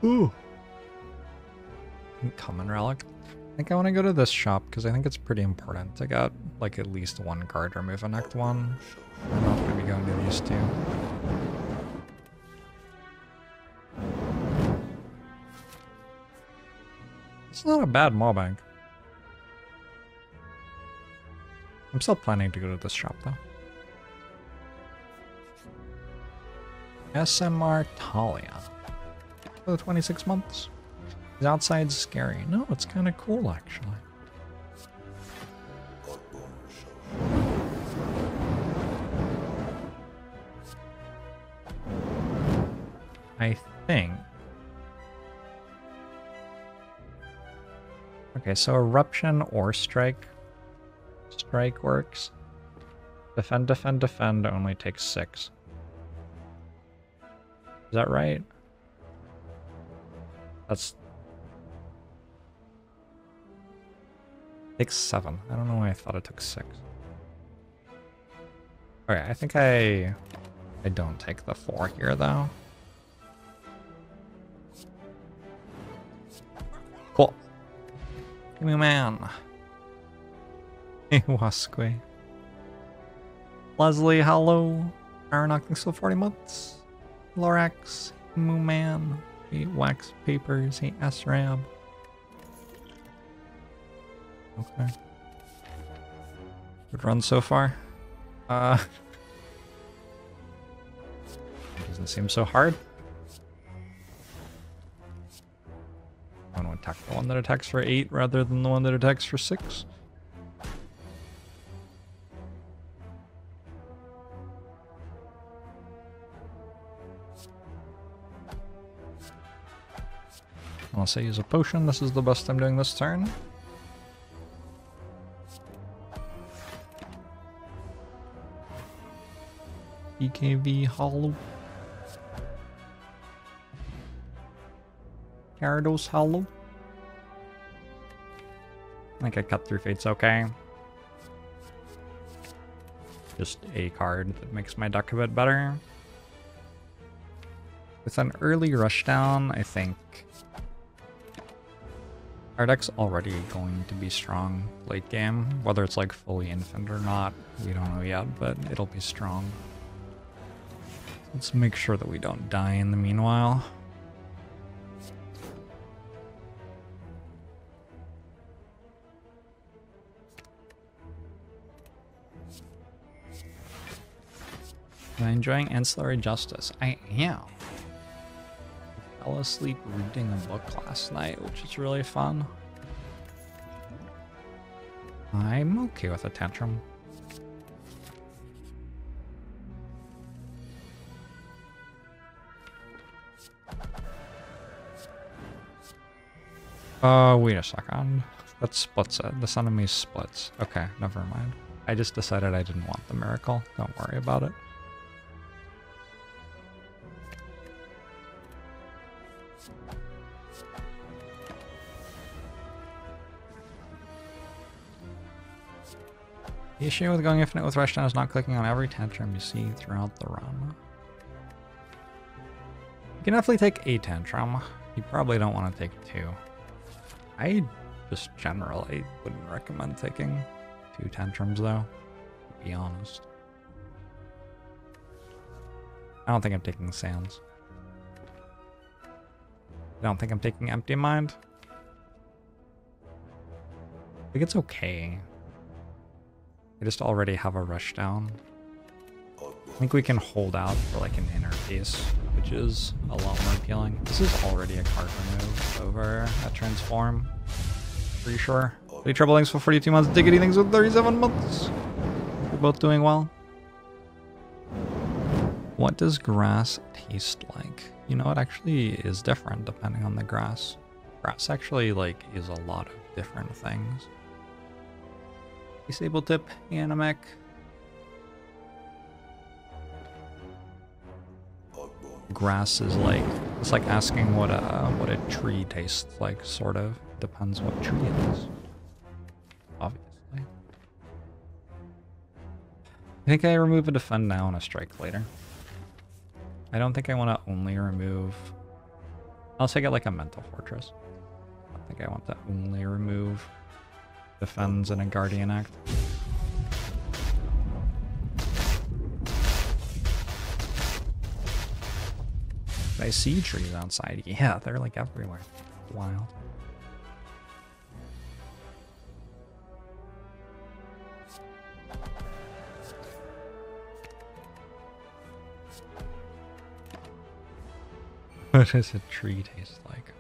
Ooh. Common relic. I think I want to go to this shop because I think it's pretty important to get like at least one card remove an Act 1. I'm not going to be going to these two. It's not a bad mob bank. I'm still planning to go to this shop though. SMR Talia. For 26 months. Is outside scary? No, it's kind of cool actually. I think. Okay, so Eruption or Strike. Strike works. Defend, defend, defend only takes 6. Is that right? That's... Takes 7. I don't know why I thought it took 6. Okay, I think I don't take the 4 here though. Cool. Give me man. Wasque. Leslie, hello. Aronach, thanks for 40 months. Lorax, Mooman, hey Wax Papers, hey SRAB. Okay. Good run so far. Doesn't seem so hard. I want to attack the one that attacks for 8 rather than the one that attacks for 6. Unless I use a potion, this is the best I'm doing this turn. EKV Hollow. Gyarados Hollow. I think I cut through Fate's okay. Just a card that makes my deck a bit better. With an early rushdown, I think our deck's already going to be strong late game. Whether it's like fully infant or not, we don't know yet, but it'll be strong. Let's make sure that we don't die in the meanwhile. Am I enjoying Ancillary Justice? I am. I fell asleep reading a book last night, which is really fun. I'm okay with a tantrum. Wait a second. That splits it. This enemy splits. Okay, never mind. I just decided I didn't want the miracle. Don't worry about it. The issue with going infinite with Rushdown is not clicking on every tantrum you see throughout the run. You can definitely take a tantrum. You probably don't want to take 2. I just generally wouldn't recommend taking 2 tantrums though, to be honest. I don't think I'm taking Sands. I don't think I'm taking Empty Mind. I think it's okay. I just already have a rushdown. I think we can hold out for like an inner piece, which is a lot more appealing. This is already a card remove over a transform. Pretty sure. Lee Trouble Links for 42 months. Diggity Things for 37 months. We're both doing well. What does grass taste like? You know, it actually is different depending on the grass. Grass actually like is a lot of different things. Disable tip, Animec. Grass is like, it's like asking what a tree tastes like, sort of. Depends what tree it is. Obviously. I think I remove a defend now and a strike later. I don't think I want to only remove I'll take it like a mental fortress. I think I want to only remove defends and a guardian act. I see trees outside. Yeah, they're like everywhere. Wild. What does a tree taste like?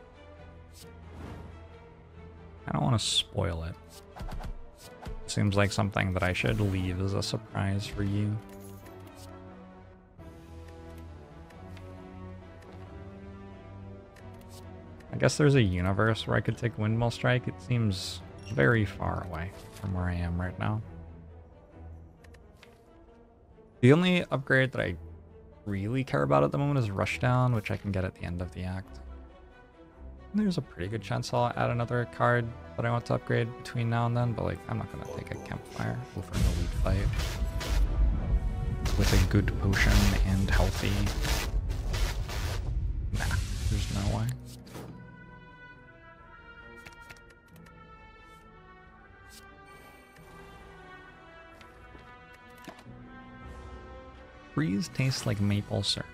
I don't want to spoil it. Seems like something that I should leave as a surprise for you. I guess there's a universe where I could take Windmill Strike. It seems very far away from where I am right now. The only upgrade that I really care about at the moment is Rushdown, which I can get at the end of the act. There's a pretty good chance I'll add another card that I want to upgrade between now and then, but like I'm not gonna take a Campfire over an elite fight with a good potion and healthy. Nah, there's no way. Trees taste like maple syrup.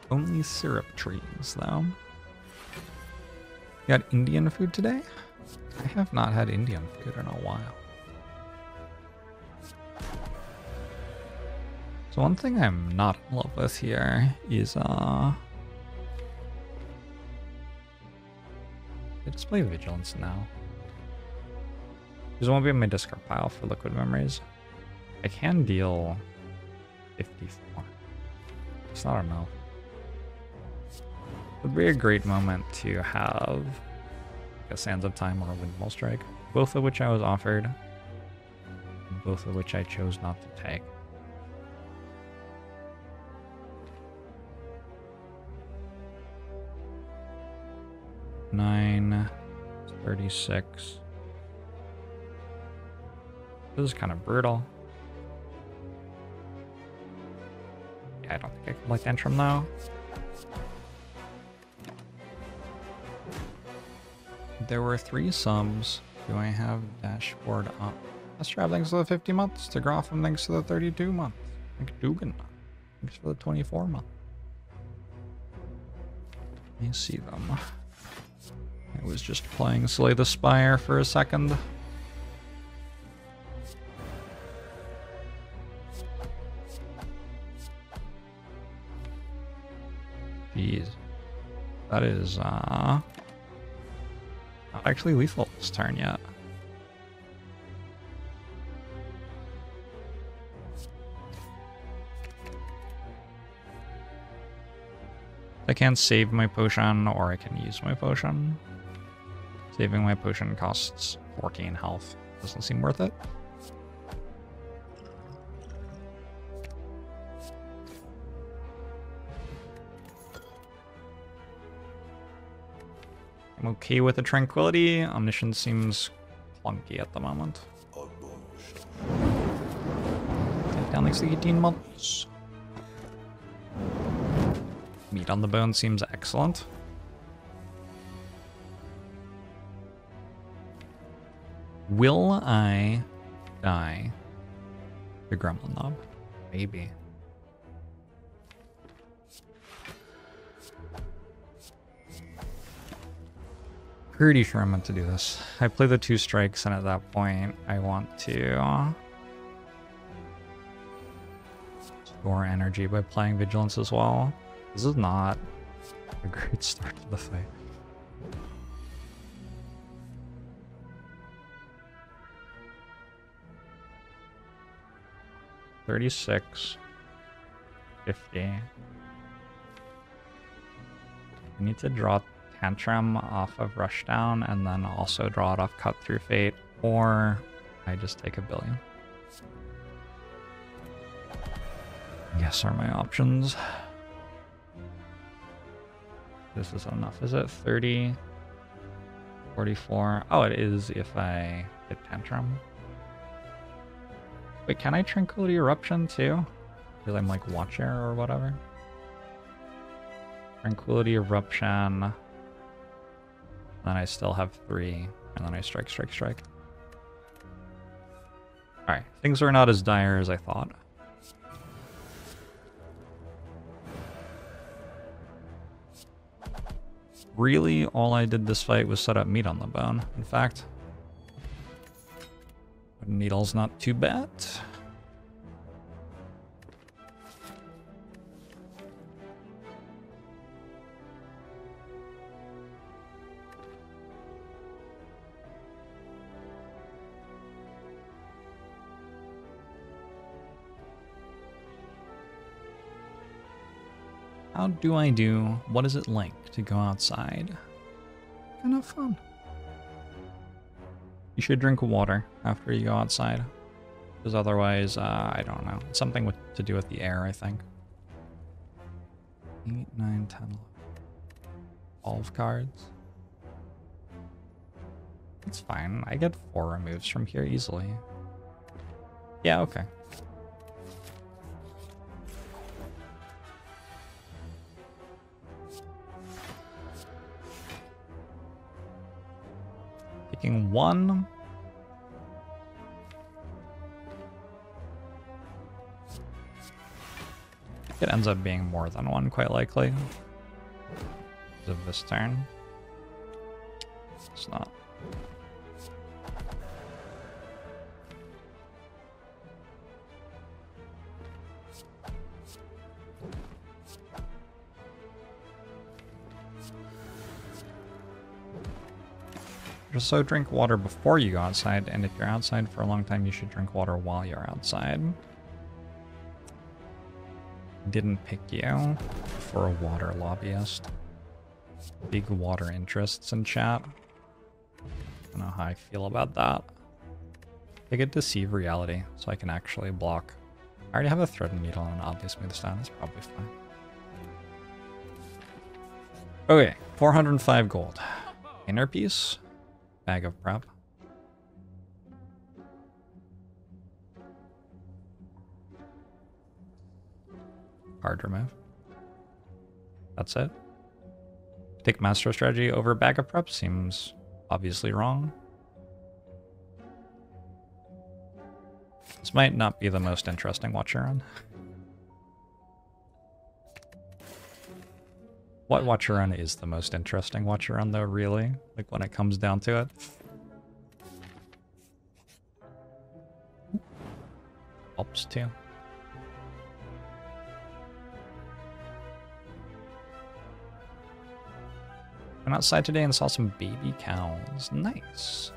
Only syrup trees, though. You had Indian food today? I have not had Indian food in a while. So one thing I'm not in love with here is I display vigilance now. This won't be in my discard pile for liquid memories. I can deal 54. It's not enough. It would be a great moment to have a Sands of Time or a Windmill Strike, both of which I was offered, and both of which I chose not to take. $9, 36. This is kind of brutal. Yeah, I don't think I can play Tantrum though. There were 3 subs. Do I have dashboard up? Astrab, thanks for the 50 months. To Groffam, thanks for the 32 months. Dugan, thanks for the 24 months. Let me see them. I was just playing Slay the Spire for a second. Jeez. That is, not actually lethal this turn yet. I can save my potion, or I can use my potion. Saving my potion costs 14 health. Doesn't seem worth it. I'm okay with the Tranquility. Omniscience seems clunky at the moment. Take down like 18 months. Meat on the Bone seems excellent. Will I die to Gremlin Knob? Maybe. Pretty sure I'm meant to do this. I play the 2 strikes, and at that point, I want to store energy by playing Vigilance as well. This is not a great start to the fight. $36, $50. I need to draw Tantrum off of Rushdown and then also draw it off Cut Through Fate, or I just take a billion. I guess are my options. This is enough, is it? 30, 44. Oh, it is if I hit Tantrum. Wait, can I Tranquility Eruption too? Because I'm like Watcher or whatever. Tranquility, Eruption. Then I still have 3. And then I strike, strike, strike. Alright, things are not as dire as I thought. Really, all I did this fight was set up meat on the bone. In fact, needle's not too bad. How do I do? What is it like to go outside? Kind of fun. You should drink water after you go outside. Because otherwise, I don't know. It's something to do with the air, I think. 8, 9, 10, 11. 12 cards. It's fine. I get 4 removes from here easily. Yeah, okay. Picking 1. It ends up being more than 1, quite likely. Because of this turn. It's not. So drink water before you go outside, and if you're outside for a long time, you should drink water while you're outside. Didn't pick you for a water lobbyist. Big water interests in chat. I don't know how I feel about that. I could deceive reality, so I can actually block. I already have a thread and needle and an oddly smooth stone. That's probably fine. Okay, 405 gold. Inner piece. Bag of prep. Card remove. That's it. Take master strategy over bag of prep seems obviously wrong. This might not be the most interesting watch run. What watch run is the most interesting watch run though, really? Like when it comes down to it? Helps too. Went outside today and saw some baby cows. Nice.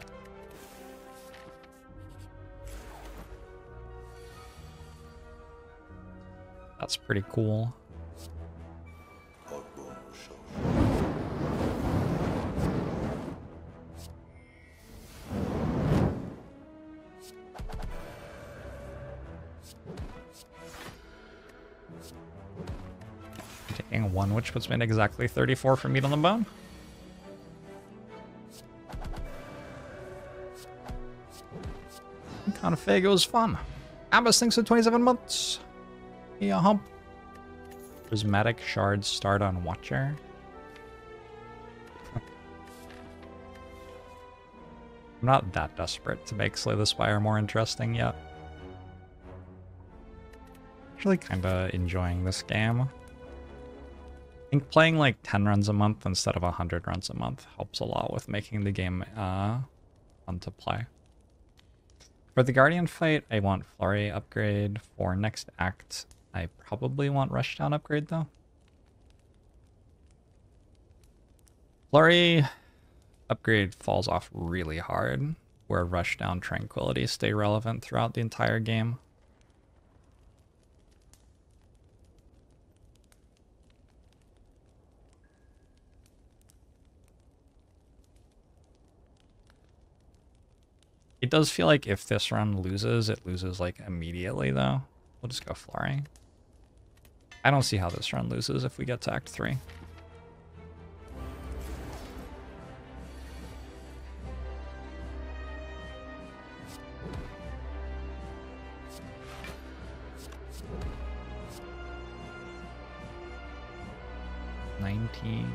That's pretty cool. Taking 1, which puts me at exactly 34 for meat on the bone. Confago's fun. Abbas thinks of 27 months. Yeah, hump. Prismatic shards start on Watcher. I'm not that desperate to make Slay the Spire more interesting yet. Actually kinda enjoying this game. I think playing like 10 runs a month instead of 100 runs a month helps a lot with making the game fun to play. For the Guardian fight, I want Flurry upgrade. For next act, I probably want Rushdown upgrade though. Flurry upgrade falls off really hard, where Rushdown Tranquility stay relevant throughout the entire game. It does feel like if this run loses, it loses like immediately though. We'll just go Flurry. I don't see how this run loses if we get to Act 3. 19.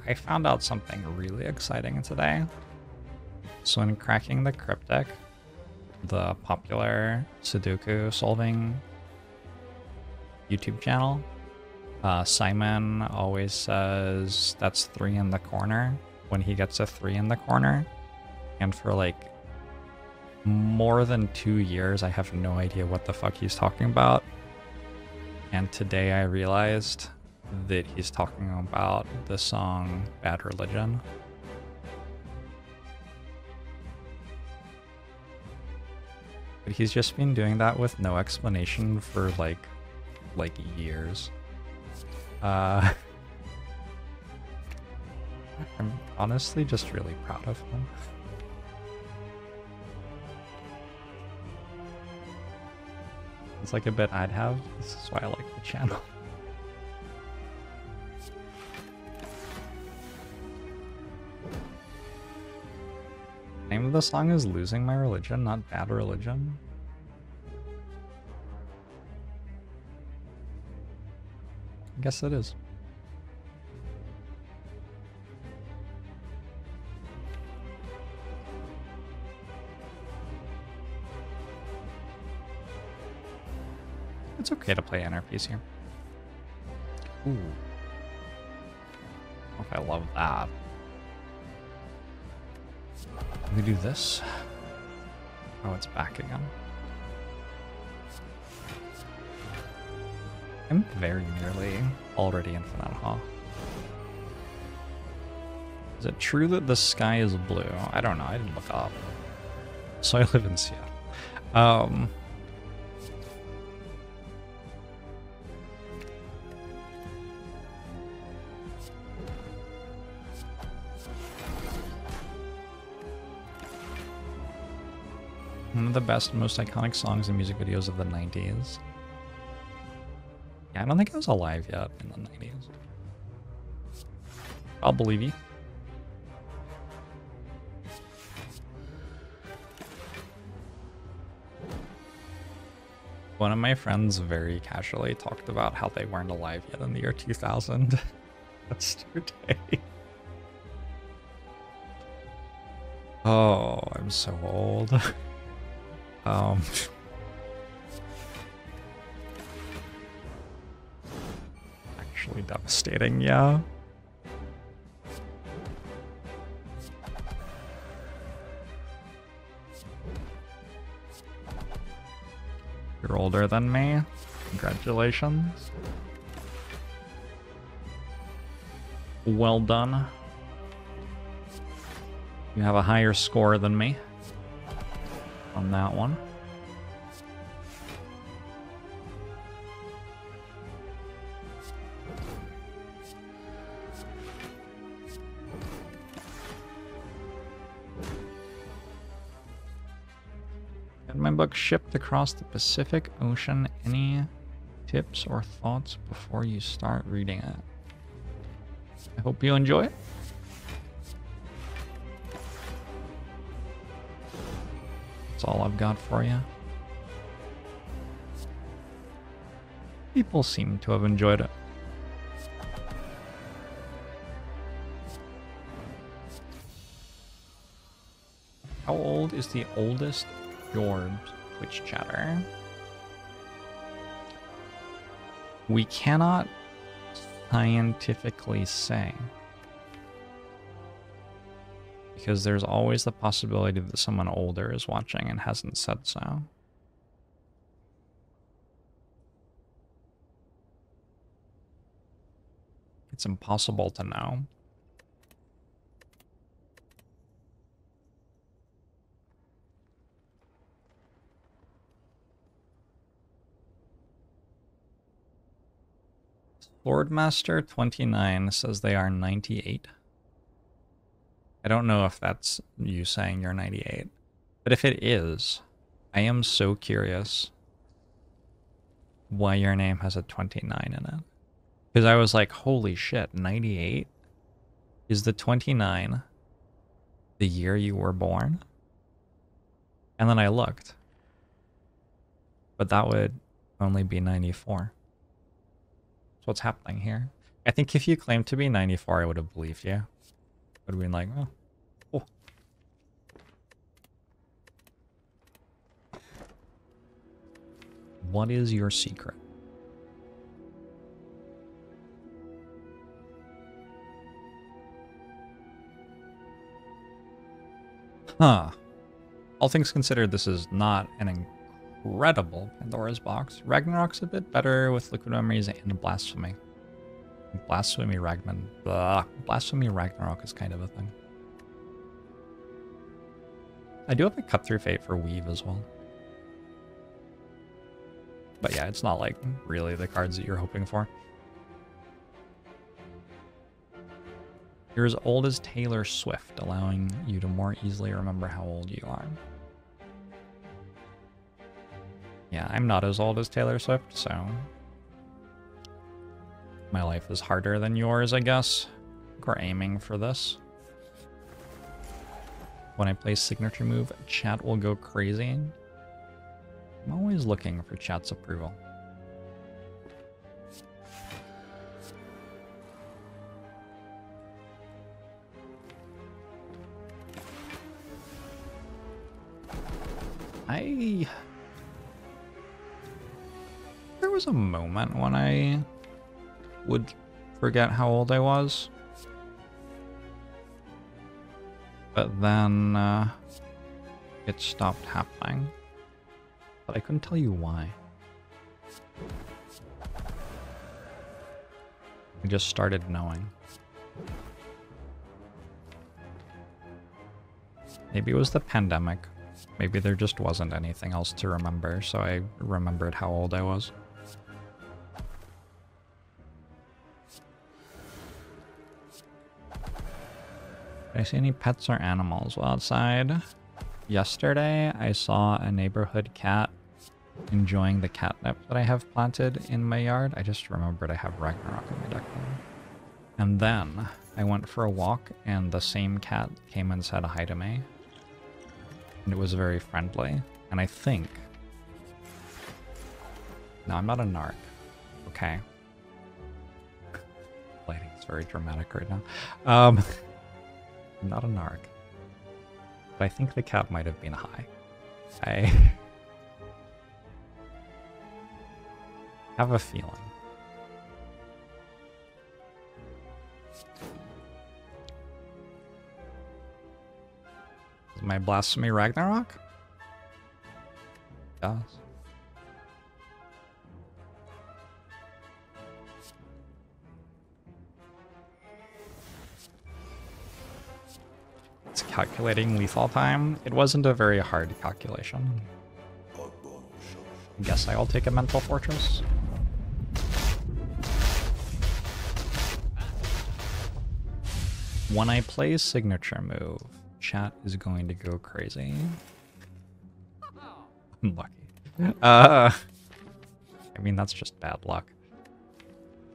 I found out something really exciting today. So in cracking the cryptic, the popular Sudoku solving YouTube channel, Simon always says that's 3 in the corner when he gets a 3 in the corner. And for like more than 2 years, I have no idea what the fuck he's talking about. And today I realized that he's talking about the song Bad Religion. But he's just been doing that with no explanation for like years. I'm honestly just really proud of him. It's like a bit I'd have. This is why I like the channel. Name of the song is Losing My Religion, not Bad Religion. I guess it is. It's okay to play NRPs here. Ooh. Oh, if I love that. We do this. Oh, it's back again. I'm very nearly already infinite, huh? Is it true that the sky is blue? I don't know. I didn't look up. So I live in Seattle. One of the best, most iconic songs and music videos of the 90s. Yeah, I don't think I was alive yet in the 90s. I'll believe you. One of my friends very casually talked about how they weren't alive yet in the year 2000. Yesterday. Oh, I'm so old. Actually devastating, yeah. You're older than me. Congratulations. Well done. You have a higher score than me on that one. Got my book shipped across the Pacific Ocean. Any tips or thoughts before you start reading it? I hope you enjoy it. That's all I've got for you. People seem to have enjoyed it. How old is the oldest Jorbs Twitch chatter? We cannot scientifically say, because there's always the possibility that someone older is watching and hasn't said so. It's impossible to know. Lordmaster 29 says they are 98. I don't know if that's you saying you're 98, but if it is, I am so curious why your name has a 29 in it. Because I was like, holy shit, 98? Is the 29 the year you were born? And then I looked. But that would only be 94. So what's happening here? I think if you claimed to be 94, I would have believed you. I would have been like, oh, cool. What is your secret? Huh. All things considered, this is not an incredible Pandora's box. Ragnarok's a bit better with Liquid Memories and Blasphemy. Blasphemy Ragnarok is kind of a thing. I do have a cut through fate for Weave as well. But yeah, it's not like really the cards that you're hoping for. You're as old as Taylor Swift, allowing you to more easily remember how old you are. Yeah, I'm not as old as Taylor Swift, so my life is harder than yours, I guess. I think we're aiming for this. When I play signature move, chat will go crazy. I'm always looking for chat's approval. There was a moment when I would forget how old I was. But then it stopped happening. But I couldn't tell you why. I just started knowing. Maybe it was the pandemic. Maybe there just wasn't anything else to remember, so I remembered how old I was. Did I see any pets or animals while outside? Yesterday, I saw a neighborhood cat enjoying the catnip that I have planted in my yard. I just remembered I have Ragnarok in my deck now. And then I went for a walk, and the same cat came and said hi to me. And it was very friendly. And I think... No, I'm not a narc. Okay. Lighting is very dramatic right now. I'm not a narc. But I think the cat might have been high. I have a feeling. Is my Blasphemy Ragnarok? Yes. It's calculating lethal time. It wasn't a very hard calculation. Guess I'll take a Mental Fortress. When I play signature move, chat is going to go crazy. Lucky. I mean, that's just bad luck.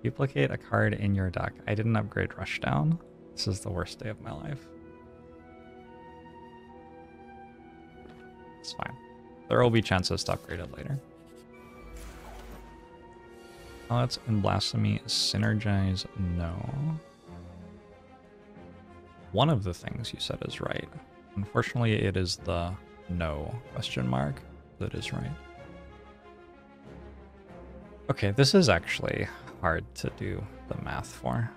Duplicate a card in your deck. I didn't upgrade Rushdown. This is the worst day of my life. It's fine. There will be chances to upgrade it later. Let's in Blasphemy synergize no. One of the things you said is right. Unfortunately, it is the no question mark that is right. Okay, this is actually hard to do the math for.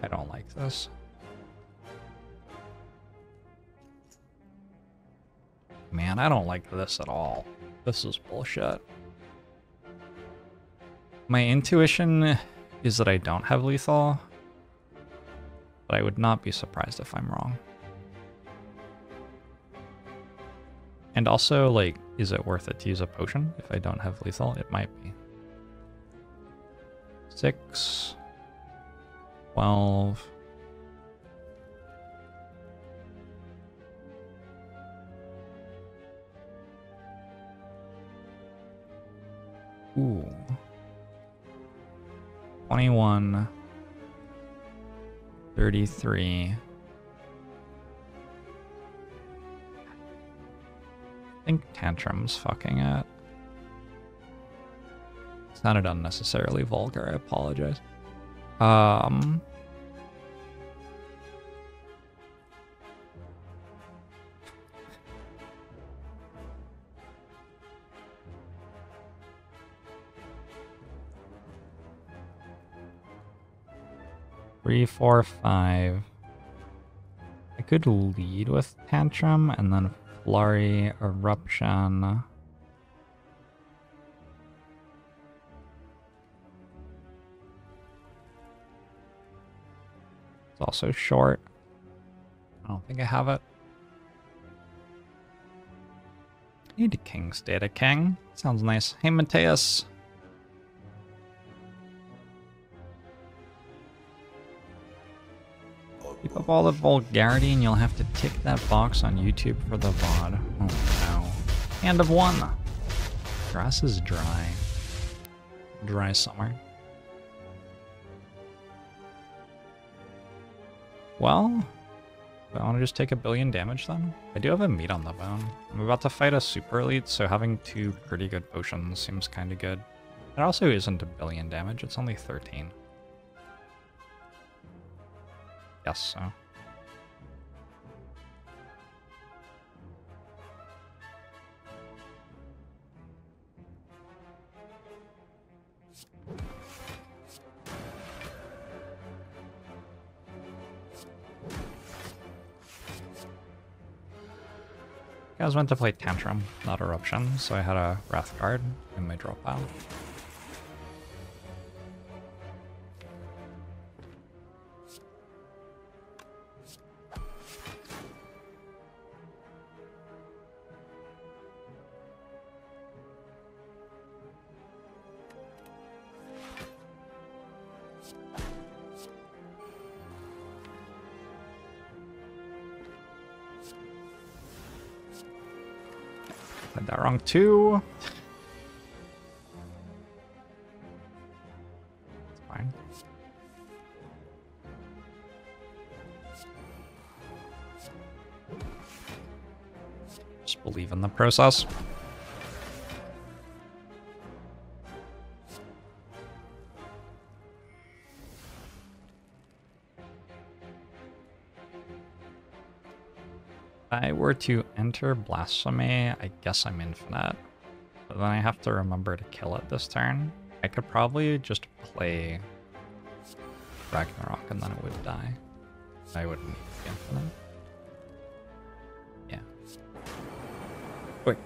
I don't like this. Man, I don't like this at all. This is bullshit. My intuition is that I don't have lethal, but I would not be surprised if I'm wrong. And also, like, is it worth it to use a potion if I don't have lethal? It might be. 6. 12. Ooh. 21. 33. I think Tantrum's fucking it. Sounded unnecessarily vulgar, I apologize. 3, 4, 5. I could lead with Tantrum and then Flurry, Eruption. It's also short. I don't think I have it. I need a King State a King. Sounds nice. Hey, Mateus. Keep up all the vulgarity and you'll have to tick that box on YouTube for the VOD. Oh no. Hand of one. Grass is dry. Dry summer. Well, I want to just take 1 billion damage then? I do have a meat on the bone. I'm about to fight a super elite, so having 2 pretty good potions seems kind of good. It also isn't 1 billion damage, it's only 13. Yes, so. I was meant to play Tantrum, not Eruption, so I had a Wrath card in my draw pile. Had that wrong too. It's fine. Just believe in the process. If I were to enter Blasphemy, I guess I'm infinite. But then I have to remember to kill it this turn. I could probably just play Ragnarok and then it would die. I wouldn't need to be infinite. Yeah. Wait.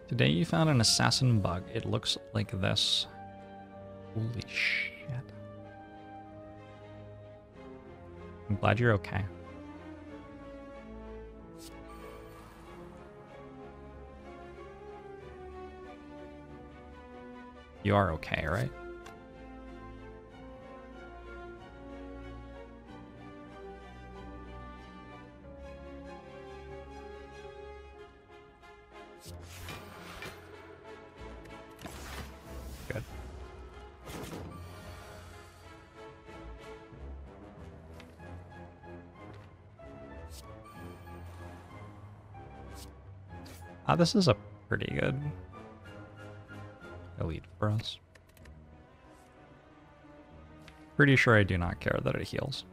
Today you found an assassin bug. It looks like this. Holy shit. I'm glad you're okay. You are okay, right? Good. This is a pretty good elite for us. Pretty sure I do not care that it heals.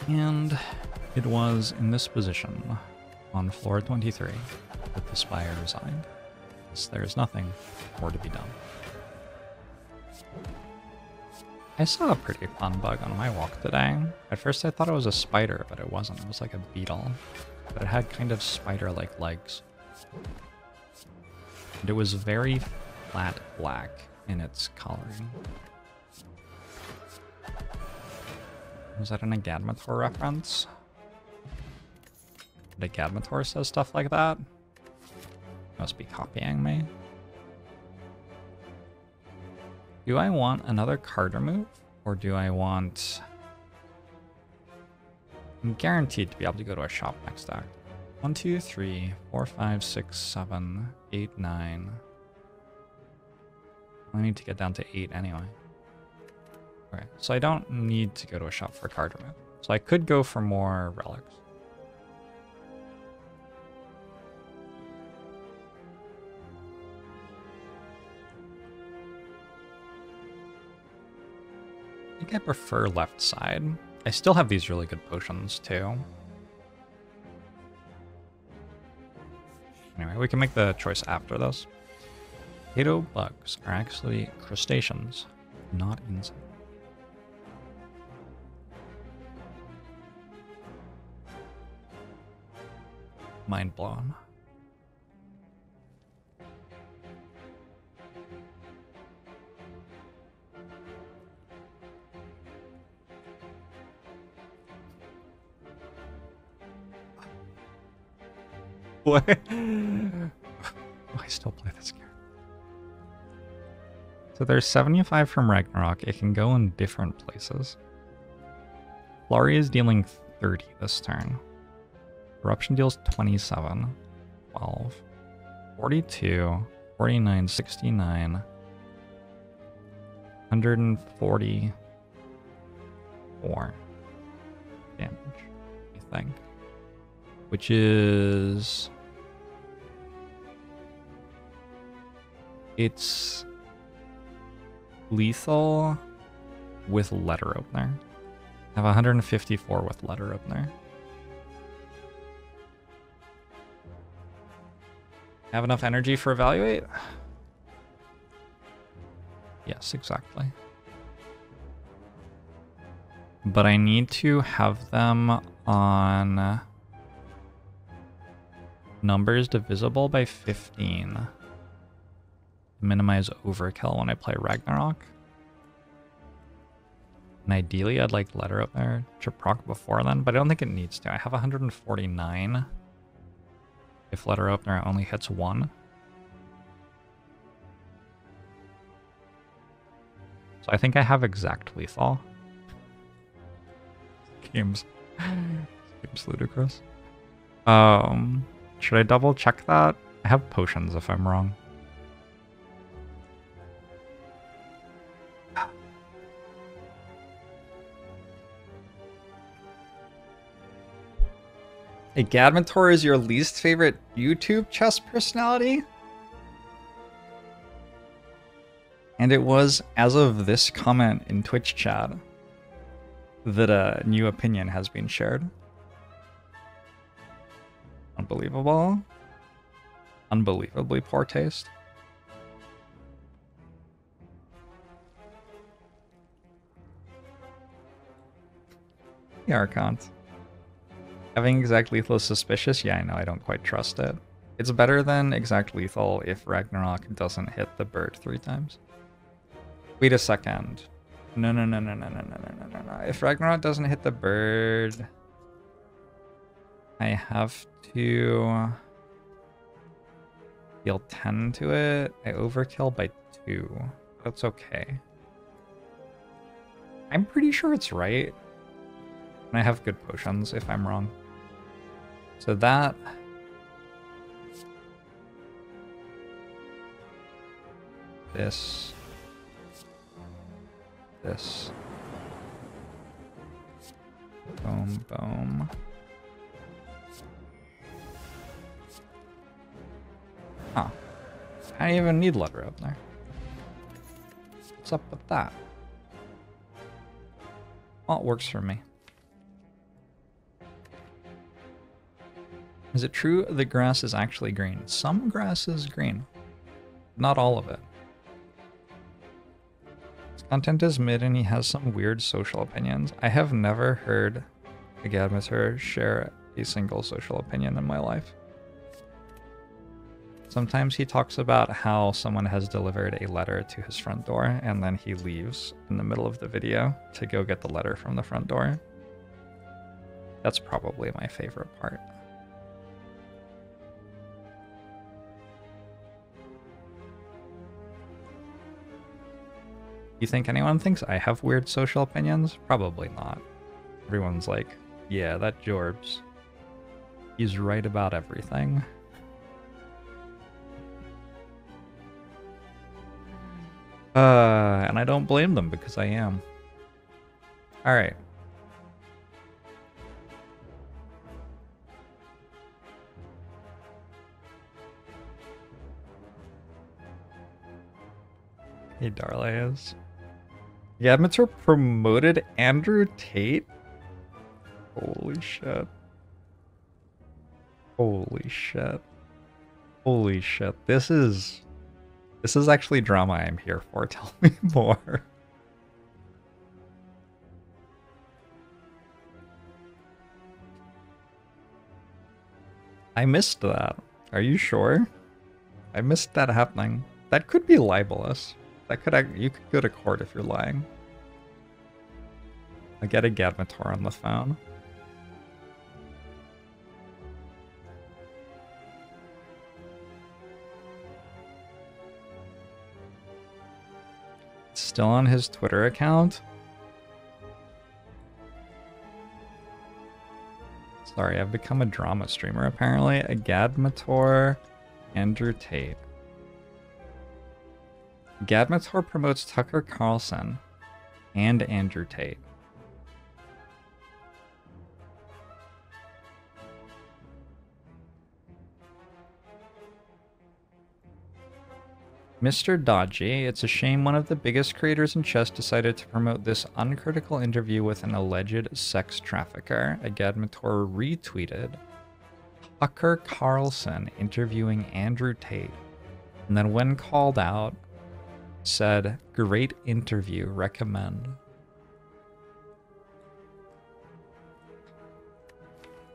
And it was in this position, on floor 23, that the Spire resigned, as there is nothing more to be done. I saw a pretty fun bug on my walk today. At first I thought it was a spider, but it wasn't. It was like a beetle. But it had kind of spider-like legs. And it was very flat black in its coloring. Was that an Agadmator reference? The Agadmator says stuff like that? Must be copying me. Do I want another card remove? Or do I want... I'm guaranteed to be able to go to a shop next act. 1, 2, 3, 4, 5, 6, 7, 8, 9. I need to get down to 8 anyway. Okay, so I don't need to go to a shop for card remove. So I could go for more relics. I think I prefer left side. I still have these really good potions too. Anyway, we can make the choice after this. Potato bugs are actually crustaceans, not insects. Mind blown. What? Oh, I still play this character. So there's 75 from Ragnarok. It can go in different places. Flurry is dealing 30 this turn. Corruption deals 27, 12, 42, 49, 69, 144 damage, I think. Which is... It's lethal with letter opener. I have 154 with letter opener. Have enough energy for evaluate? Yes, exactly. But I need to have them on numbers divisible by 15. Minimize overkill when I play Ragnarok. And ideally I'd like letter opener to proc before then, but I don't think it needs to. I have 149. If letter opener only hits 1. So I think I have exact lethal. Game's ludicrous. Should I double check that? I have potions if I'm wrong. Agadmator is your least favorite YouTube chess personality? And it was as of this comment in Twitch chat that a new opinion has been shared. Unbelievable. Unbelievably poor taste. The Archons. Having exact lethal is suspicious? Yeah, I know, I don't quite trust it. It's better than exact lethal if Ragnarok doesn't hit the bird 3 times. Wait a second. No. If Ragnarok doesn't hit the bird, I have to deal 10 to it. I overkill by 2. That's okay. I'm pretty sure it's right. And I have good potions if I'm wrong. So that... This. Boom, boom. Huh. I don't even need letter opener. What's up with that? Well, it works for me. Is it true the grass is actually green? Some grass is green. Not all of it. It's Content is mid and he has some weird social opinions. I have never heard a Gadmater share a single social opinion in my life. Sometimes he talks about how someone has delivered a letter to his front door and then he leaves in the middle of the video to go get the letter from the front door. That's probably my favorite part. You think anyone thinks I have weird social opinions? Probably not. Everyone's like, yeah, that Jorbs. He's right about everything. And I don't blame them because I am. Alright. Hey, Darlayas. Gadmater promoted Andrew Tate? Holy shit. Holy shit. Holy shit. This is actually drama I'm here for. Tell me more. I missed that. Are you sure? I missed that happening. That could be libelous. That could you could go to court if you're lying. I get a Gadmator on the phone. Still on his Twitter account? Sorry, I've become a drama streamer apparently. A Gadmator, Andrew Tate. Gadmator promotes Tucker Carlson and Andrew Tate. Mr. Dodgy, it's a shame one of the biggest creators in chess decided to promote this uncritical interview with an alleged sex trafficker. A Gadmator retweeted Tucker Carlson interviewing Andrew Tate, and then when called out, said, "Great interview, recommend."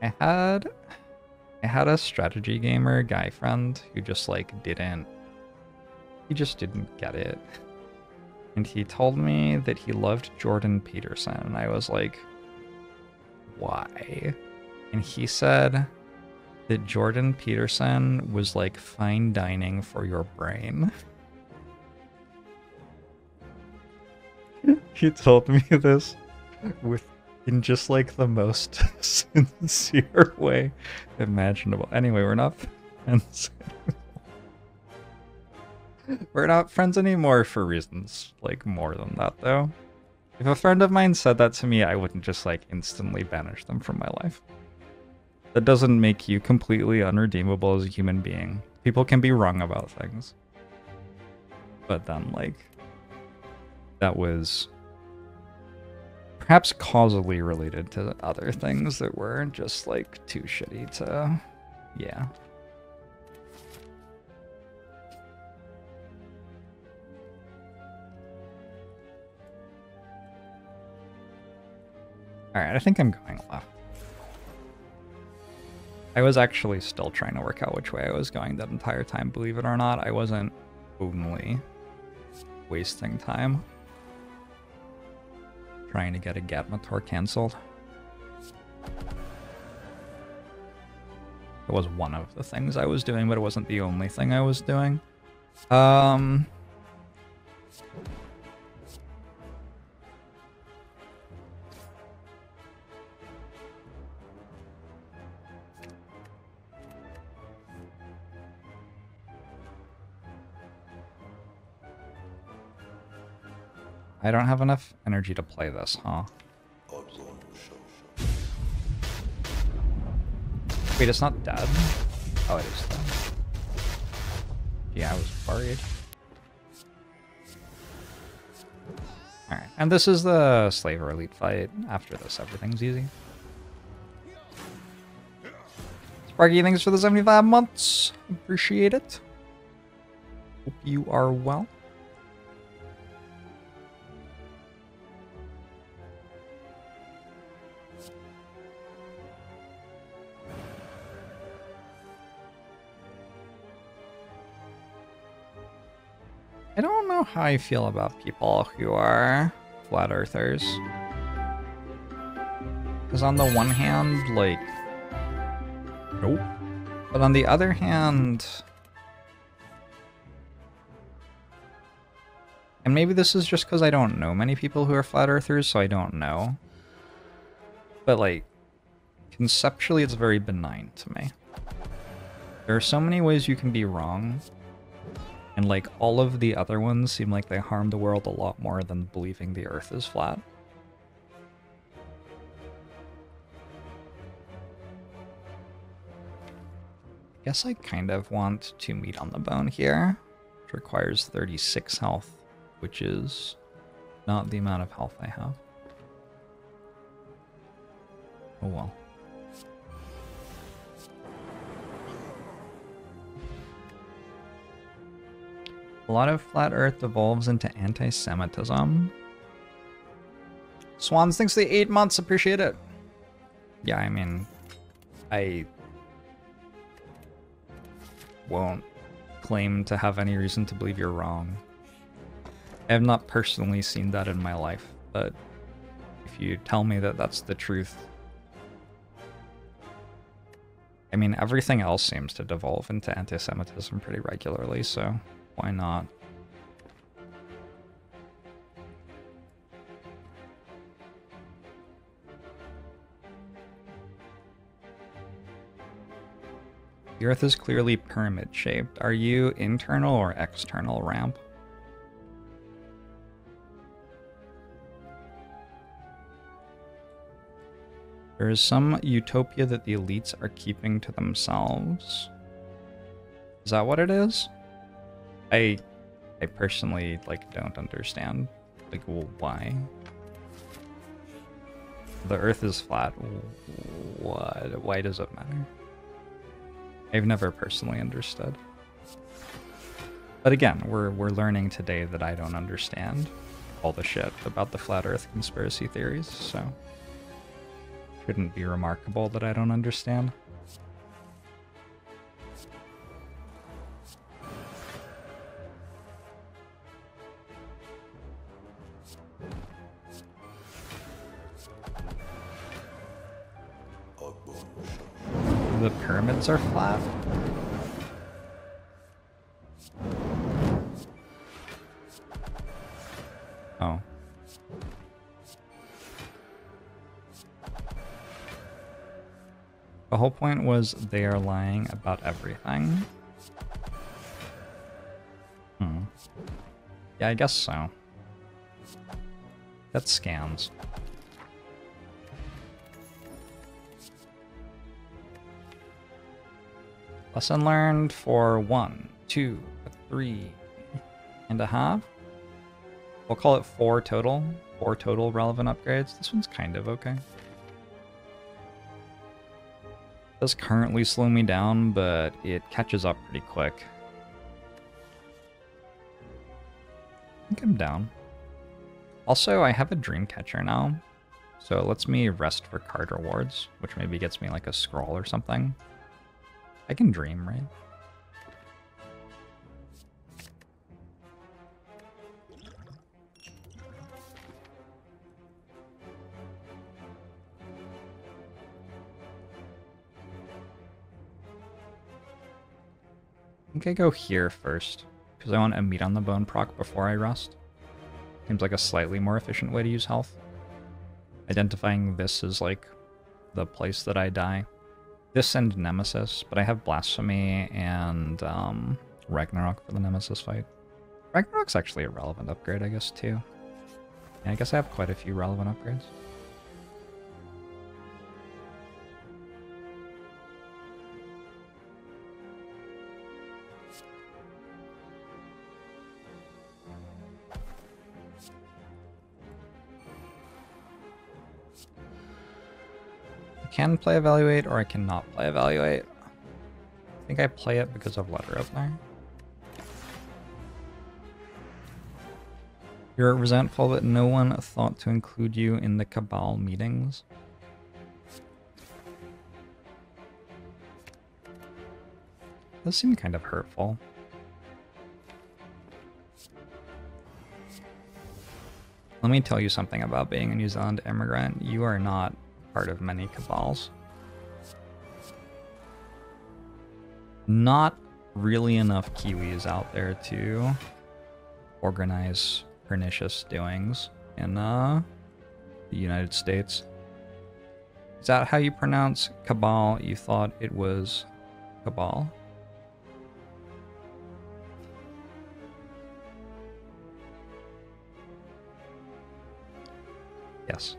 I had a strategy gamer guy friend who just like he just didn't get it. And he told me that he loved Jordan Peterson, and I was like, why? And he said that Jordan Peterson was like fine dining for your brain. He told me this in just like the most sincere way imaginable. Anyway, we're not friends. We're not friends anymore for reasons like more than that though. If a friend of mine said that to me, I wouldn't just like instantly banish them from my life. That doesn't make you completely unredeemable as a human being. People can be wrong about things. But then like, that was perhaps causally related to other things that were just like too shitty to, yeah. Alright, I think I'm going left. I was actually still trying to work out which way I was going that entire time, believe it or not. I wasn't only wasting time trying to get a Gadmator cancelled. It was one of the things I was doing, but it wasn't the only thing I was doing. I don't have enough energy to play this, huh? Wait, it's not dead? Oh, it is dead. Yeah, I was worried. Alright, and this is the Slaver Elite fight. After this, everything's easy. Sparky, thanks for the 75 months. Appreciate it. Hope you are well. know how I feel about people who are flat earthers. Because on the one hand, like... Nope. But on the other hand... And maybe this is just because I don't know many people who are flat earthers, so I don't know. But, like, conceptually it's very benign to me. There are so many ways you can be wrong, and, like, all of the other ones seem like they harm the world a lot more than believing the Earth is flat. I guess I kind of want to meat on the bone here, which requires 36 health, which is not the amount of health I have. Oh well. A lot of flat earth devolves into anti-Semitism. Swans thinks the 8 months, appreciate it. Yeah, I mean, I won't claim to have any reason to believe you're wrong. I have not personally seen that in my life, but if you tell me that that's the truth, I mean, everything else seems to devolve into anti-Semitism pretty regularly, so why not? The Earth is clearly pyramid-shaped. Are you internal or external ramp? There is some utopia that the elites are keeping to themselves. Is that what it is? I personally, like, don't understand. Like, well, why? The Earth is flat. What? Why does it matter? I've never personally understood. But again, we're learning today that I don't understand all the shit about the flat Earth conspiracy theories, so shouldn't be remarkable that I don't understand. The pyramids are flat? Oh. The whole point was they are lying about everything. Yeah, I guess so. That scans. Lesson learned for 1, 2, 3.5. We'll call it 4 total. 4 total relevant upgrades. This one's kind of okay. It does currently slow me down, but it catches up pretty quick. I think I'm down. Also, I have a dream catcher now, so it lets me rest for card rewards, which maybe gets me like a scroll or something. I can dream, right? I think I go here first, because I want a meat on the bone proc before I rest. Seems like a slightly more efficient way to use health. Identifying this as like the place that I die. This and Nemesis, but I have Blasphemy and Ragnarok for the Nemesis fight. Ragnarok's actually a relevant upgrade, I guess, too. Yeah, I guess I have quite a few relevant upgrades. I can play Evaluate, or I cannot play Evaluate. I think I play it because of Letter Opener. You're resentful that no one thought to include you in the Cabal meetings. Those seem kind of hurtful. Let me tell you something about being a New Zealand immigrant. You are not part of many cabals. Not really enough Kiwis out there to organize pernicious doings in the United States. Is that how you pronounce cabal? You thought it was cabal? Yes.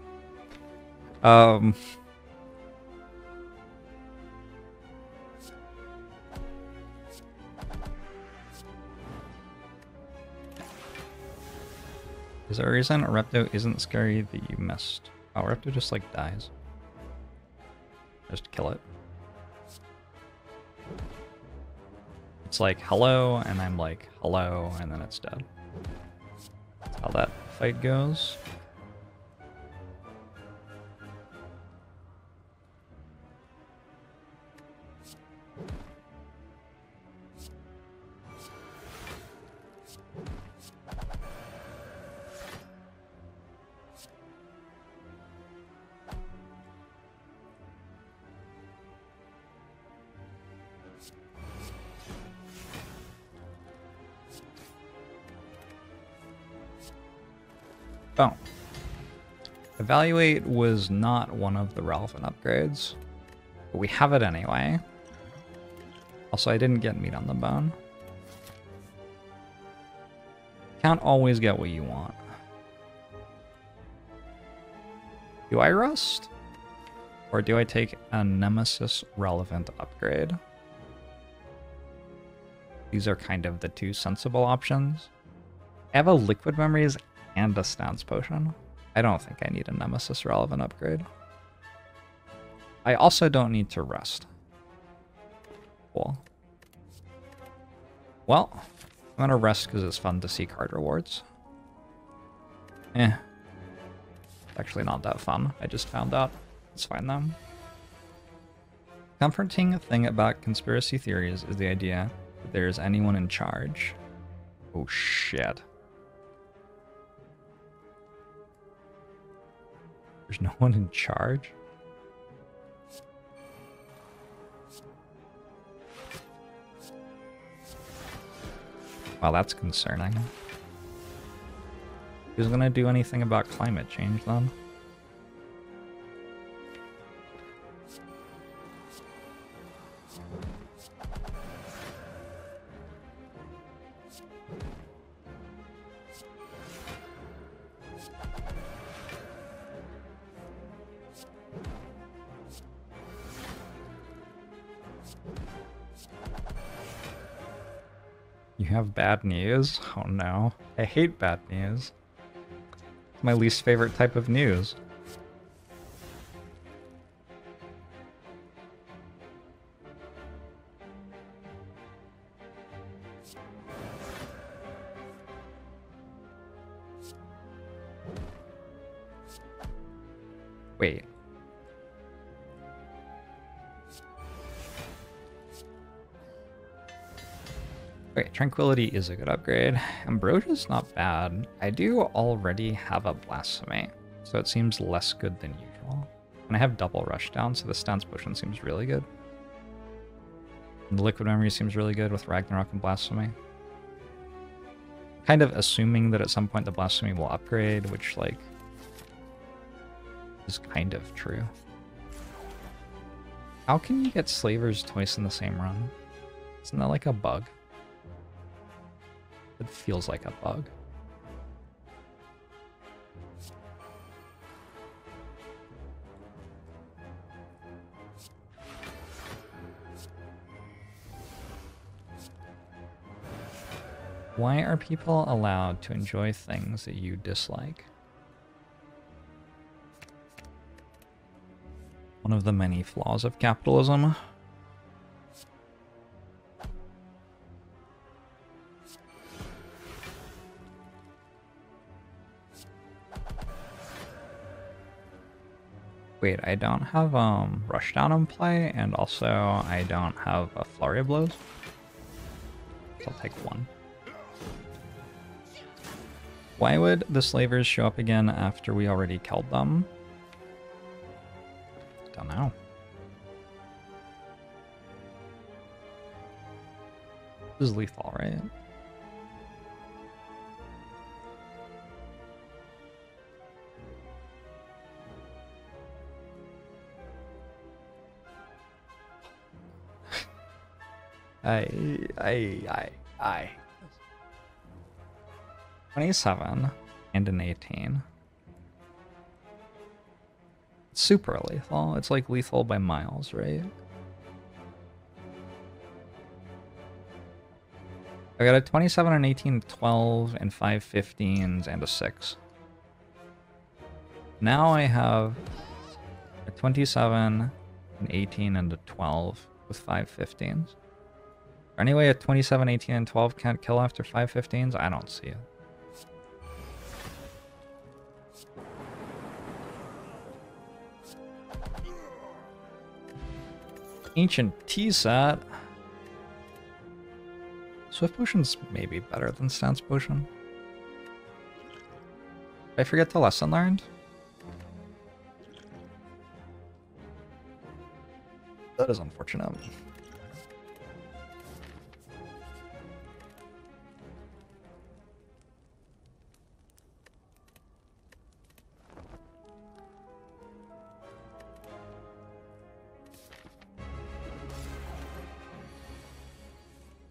Is there a reason Repto isn't scary that you missed? Oh, Repto just like dies. Just kill it. It's like hello, and I'm like hello, and then it's dead. That's how that fight goes. Oh. Evaluate was not one of the relevant upgrades, but we have it anyway. Also, I didn't get meat on the bone. Can't always get what you want. Do I rust? Or do I take a Nemesis relevant upgrade? These are kind of the two sensible options. I have a liquid memories and a stance potion. I don't think I need a Nemesis relevant upgrade. I also don't need to rest. Cool. Well, I'm gonna rest because it's fun to see card rewards. It's actually not that fun. I just found out. It's fine though. Comforting thing about conspiracy theories is the idea that there's anyone in charge. Oh shit. There's no one in charge? Wow, that's concerning. Who's gonna do anything about climate change then? You have bad news? Oh no. I hate bad news. It's my least favorite type of news. Wait. Okay, Tranquility is a good upgrade. Ambrosia's not bad. I do already have a Blasphemy, so it seems less good than usual. And I have double Rushdown, so the Stance Potion seems really good. And the Liquid Memory seems really good with Ragnarok and Blasphemy. Kind of assuming that at some point the Blasphemy will upgrade, which, like, is kind of true. How can you get Slavers twice in the same run? Isn't that like a bug? It feels like a bug. Why are people allowed to enjoy things that you dislike? One of the many flaws of capitalism. Wait, I don't have Rushdown in play, and also I don't have a Flurry of Blows. So I'll take one. Why would the slavers show up again after we already killed them? Don't know. This is lethal, right? I. 27 and an 18. It's super lethal. It's like lethal by miles, right? I got a 27 and 18, 12, and 5 15s, and a 6. Now I have a 27, an 18, and a 12 with 5 15s. Anyway, a 27, 18, and 12 can't kill after 5 15s? I don't see it. Ancient tea set. Swift Potion's maybe better than Stance Potion. Did I forget the lesson learned? That is unfortunate.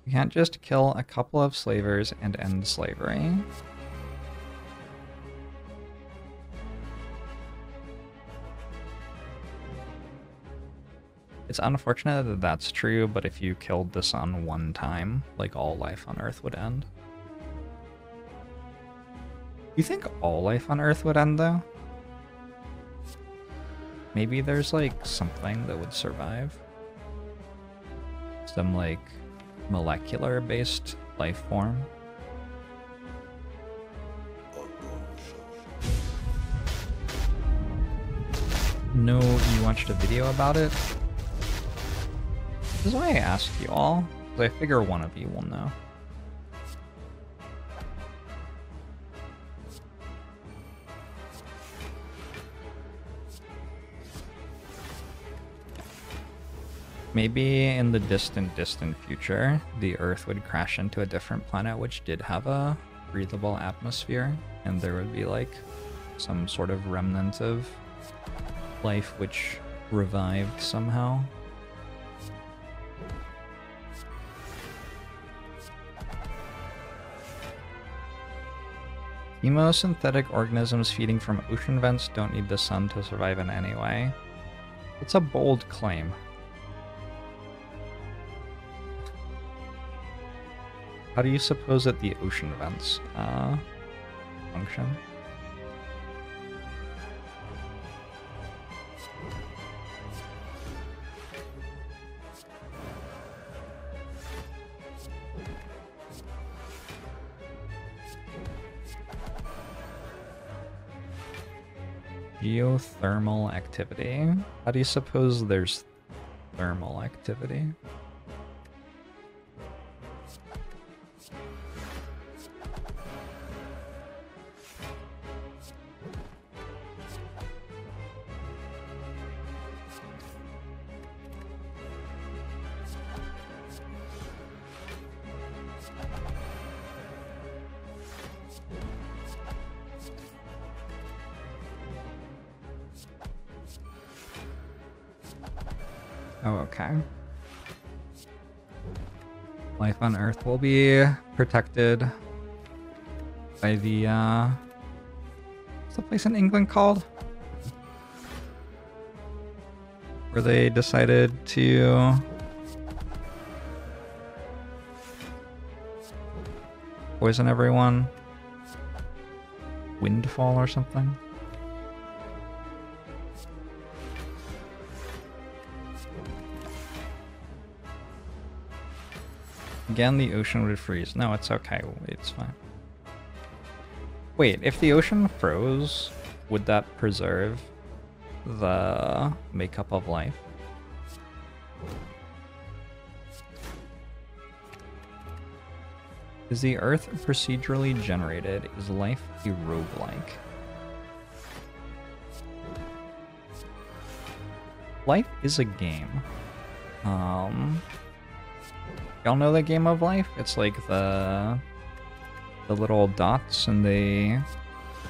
You can't just kill a couple of slavers and end slavery. It's unfortunate that that's true, but if you killed the sun one time, like all life on Earth would end. You think all life on Earth would end though? Maybe there's like something that would survive. Some like molecular based life form. No, you watched a video about it? This is why I ask you all, because I figure one of you will know. Maybe in the distant future, the Earth would crash into a different planet which did have a breathable atmosphere, and there would be like some sort of remnant of life which revived somehow. Chemosynthetic organisms feeding from ocean vents don't need the sun to survive in any way. It's a bold claim. How do you suppose that the ocean vents function? Geothermal activity. How do you suppose there's thermal activity? Oh, okay. Life on Earth will be protected by the, what's the place in England called? Where they decided to poison everyone? Windfall or something? Again, the ocean would freeze. No, it's okay. It's fine. Wait, if the ocean froze, would that preserve the makeup of life? Is the Earth procedurally generated? Is life a roguelike? Life is a game. Y'all know the game of life? It's like the little dots and they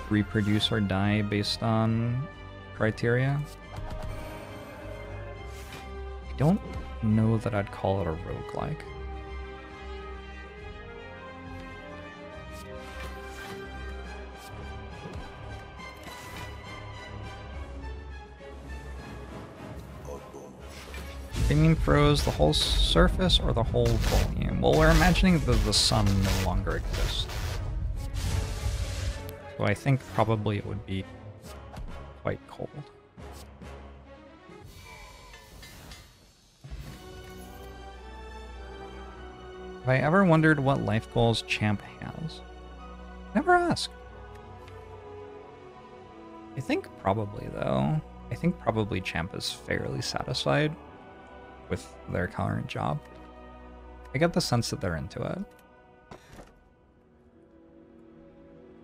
reproduce or die based on criteria. I don't know that I'd call it a roguelike. They mean froze the whole surface or the whole volume? Well, we're imagining that the sun no longer exists. So I think probably it would be quite cold. Have I ever wondered what life goals Champ has? Never asked. I think probably, though. I think probably Champ is fairly satisfied with their current job. I get the sense that they're into it.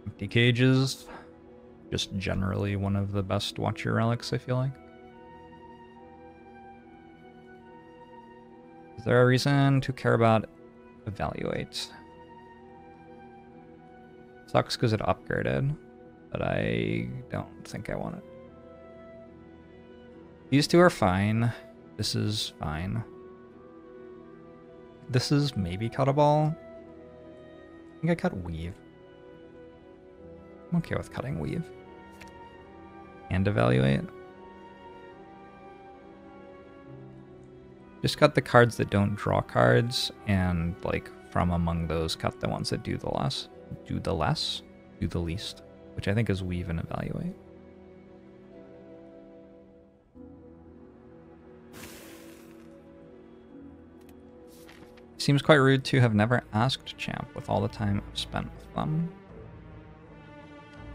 Empty cages, just generally one of the best Watcher relics, I feel like. Is there a reason to care about evaluate? Sucks because it upgraded, but I don't think I want it. These two are fine. This is fine. This is maybe cuttable. I think I cut weave. I'm okay with cutting weave. And evaluate. Just cut the cards that don't draw cards, and like from among those, cut the ones that do the least, which I think is weave and evaluate. Seems quite rude to have never asked Champ with all the time I've spent with them.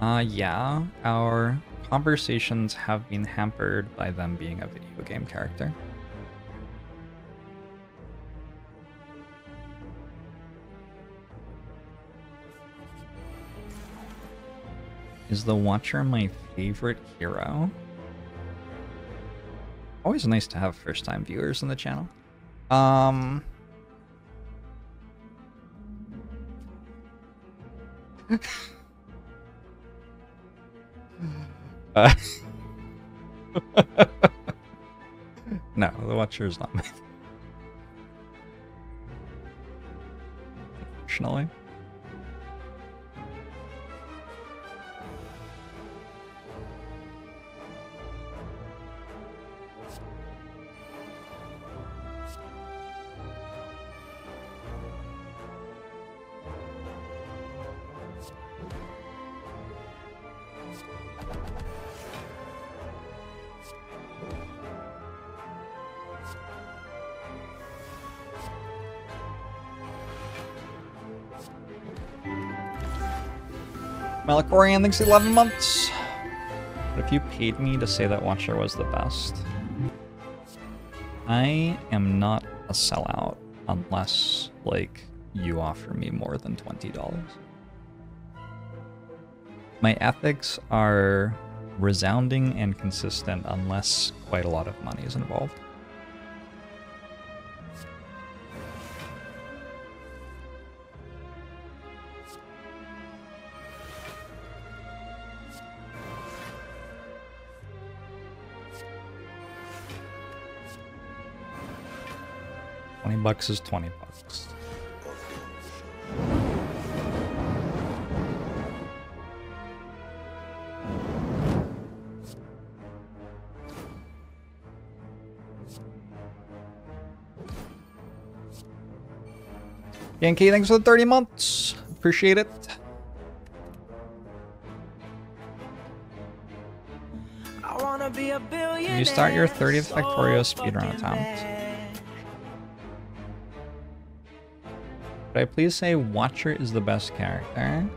Yeah, our conversations have been hampered by them being a video game character. Is the Watcher my favorite hero? Always nice to have first-time viewers in the channel. No, the Watcher is not my favorite. Unfortunately. Malachorian thinks 11 months. What if you paid me to say that Watcher was the best? I am not a sellout unless, like, you offer me more than $20. My ethics are resounding and consistent unless quite a lot of money is involved. $20 is $20. Yankee, thanks for the 30 months. Appreciate it. Can you start your 30th Factorio speedrun attempt? Could I please say Watcher is the best character?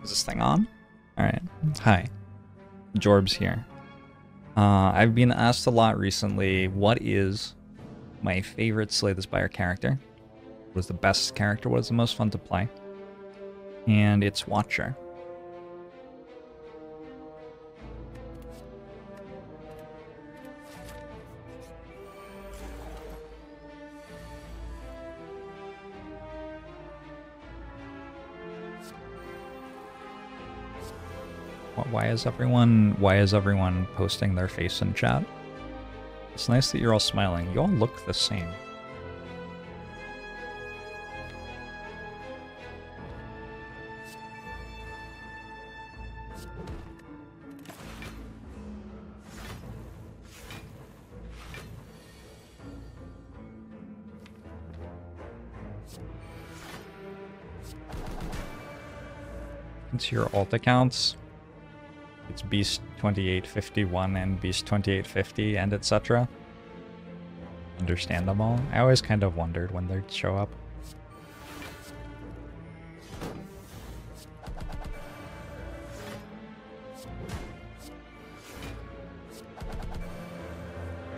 Is this thing on? Alright. Hi. Jorbs here. I've been asked a lot recently, what is my favorite Slay the Spire character. Was the best character, was the most fun to play. And it's Watcher. Why is everyone posting their face in chat? It's nice that you're all smiling. You all look the same. Into your alt accounts. It's Beast 2851 and Beast 2850 and etc. Understandable. I always kind of wondered when they'd show up.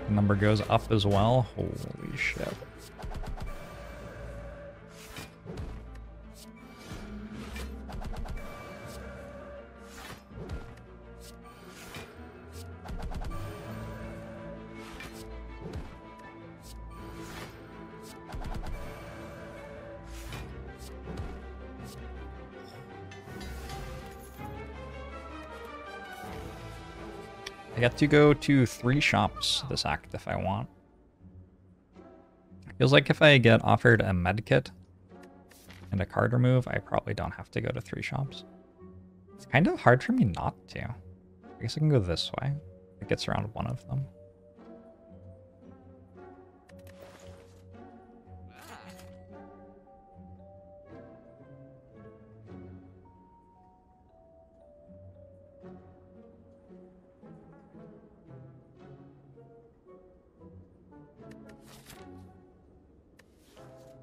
The number goes up as well. Holy shit. I get to go to 3 shops this act if I want. Feels like if I get offered a medkit and a card remove, I probably don't have to go to 3 shops. It's kind of hard for me not to. I guess I can go this way. It gets around one of them.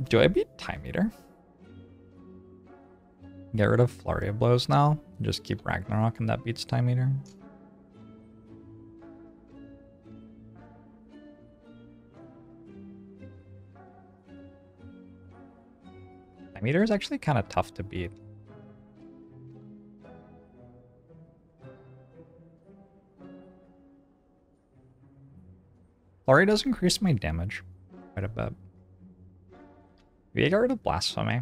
Do I beat Time Eater? Get rid of Flurry of Blows now? Just keep Ragnarok and that beats Time Eater? Time Eater is actually kind of tough to beat. Flurry does increase my damage quite a bit. Maybe I got rid of Blasphemy.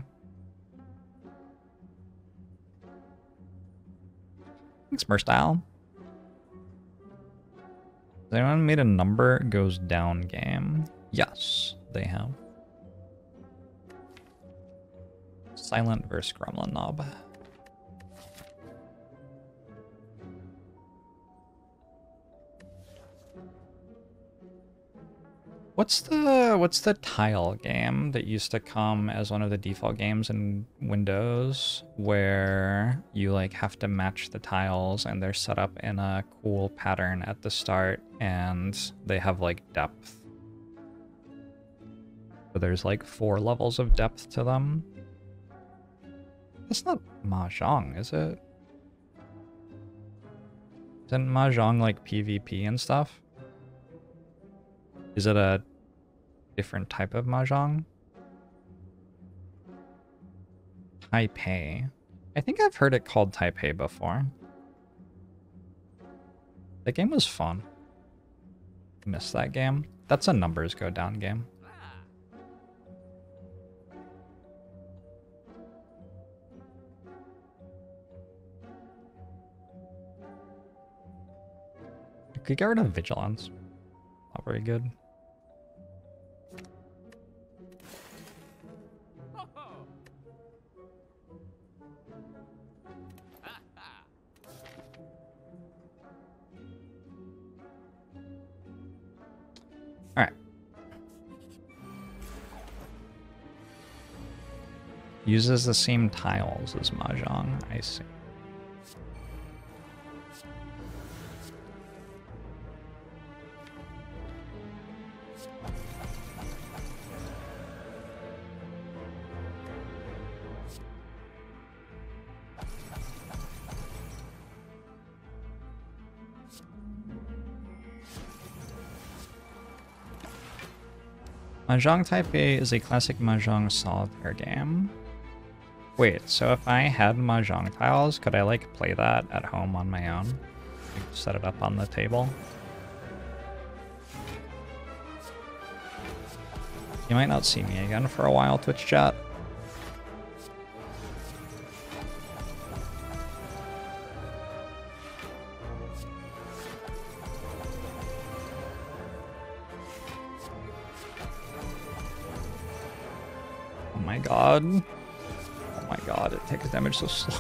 Thanks, Murstyle. Has anyone made a number goes down game? Yes, they have. Silent versus Gremlin Knob. What's the tile game that used to come as one of the default games in Windows where you like have to match the tiles and they're set up in a cool pattern at the start and they have like depth. So there's like 4 levels of depth to them. That's not Mahjong, is it? Isn't Mahjong like PvP and stuff? Is it a different type of Mahjong? Taipei. I think I've heard it called Taipei before. That game was fun. Missed that game. That's a numbers go down game. I could get rid of Vigilance. Not very good. Alright. Uses the same tiles as Mahjong, I see. Mahjong Taipei is a classic Mahjong solitaire game. Wait, so if I had Mahjong tiles, could I like play that at home on my own? Like, set it up on the table? You might not see me again for a while, Twitch chat. Oh my god. Oh my god, it takes damage so slow.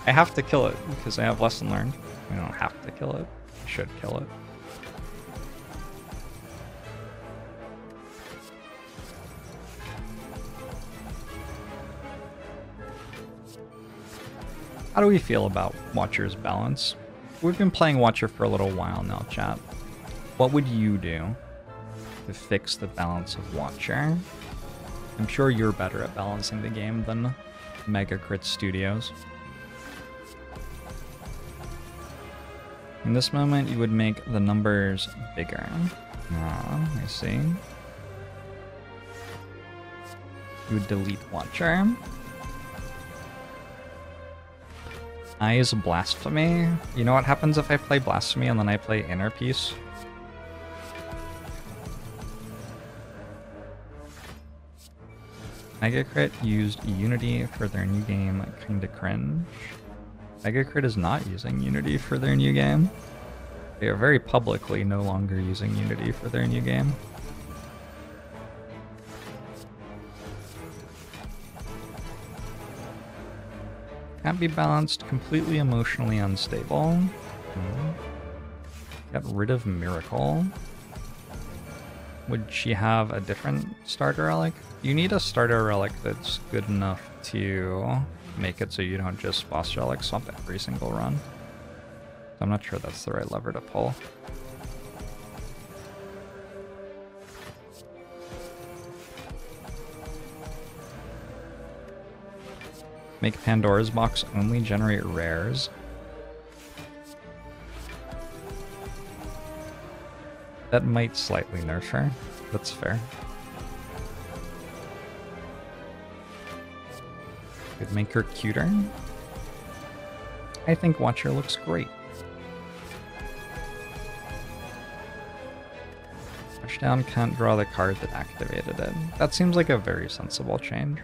I have to kill it because I have lesson learned. I don't have to kill it. I should kill it. How do we feel about Watcher's balance? We've been playing Watcher for a little while now, chat. What would you do to fix the balance of Watcher? I'm sure you're better at balancing the game than Mega Crit Studios. In this moment, you would make the numbers bigger. Ah, I see. You would delete Watcher. Eyes Blasphemy. You know what happens if I play Blasphemy and then I play Inner Peace? Megacrit used Unity for their new game, kinda cringe. Megacrit is not using Unity for their new game. They are very publicly no longer using Unity for their new game. Can't be balanced, completely emotionally unstable. Get rid of Miracle. Would she have a different starter relic? You need a starter relic that's good enough to make it so you don't just boss relic swap every single run. I'm not sure that's the right lever to pull. Make Pandora's box only generate rares. That might slightly nerf her. That's fair. Could make her cuter. I think Watcher looks great. Touchdown can't draw the card that activated it. That seems like a very sensible change.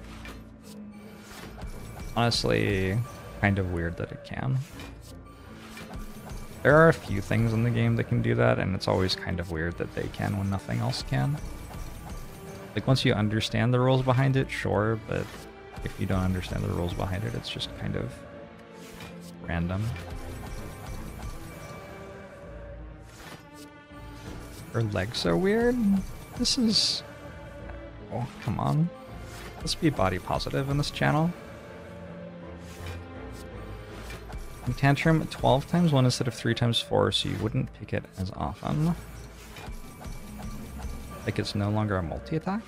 Honestly, kind of weird that it can. There are a few things in the game that can do that, and it's always kind of weird that they can when nothing else can. Like, once you understand the rules behind it, sure, but if you don't understand the rules behind it, it's just kind of random. Her legs are weird? This is... Oh, come on. Let's be body positive in this channel. In Tantrum, 12 times 1 instead of 3 times 4, so you wouldn't pick it as often. Like it's no longer a multi-attack?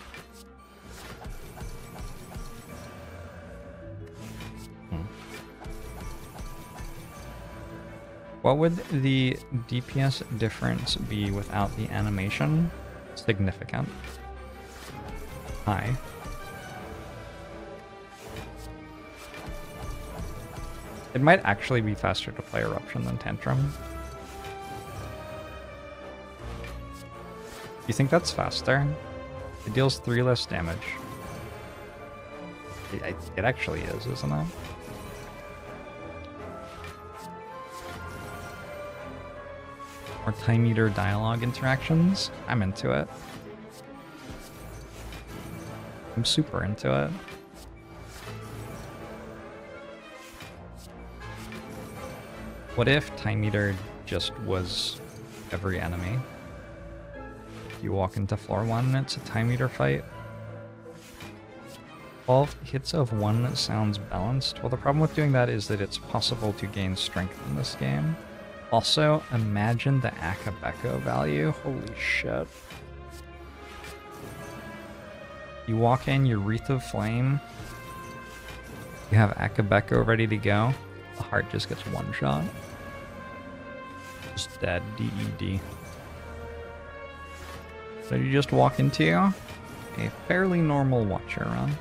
What would the DPS difference be without the animation? Significant. High. It might actually be faster to play Eruption than Tantrum. You think that's faster? It deals 3 less damage. It actually is, isn't it? More time meter dialogue interactions? I'm into it. I'm super into it. What if time meter just was every enemy? You walk into floor 1, it's a time meter fight. 12 hits of 1 sounds balanced. Well, the problem with doing that is that it's possible to gain strength in this game. Also, imagine the Akabeko value. Holy shit. You walk in, your Wreath of Flame. You have Akabeko ready to go. The heart just gets one shot. Just dead. DED. So you just walk into a fairly normal Watcher run.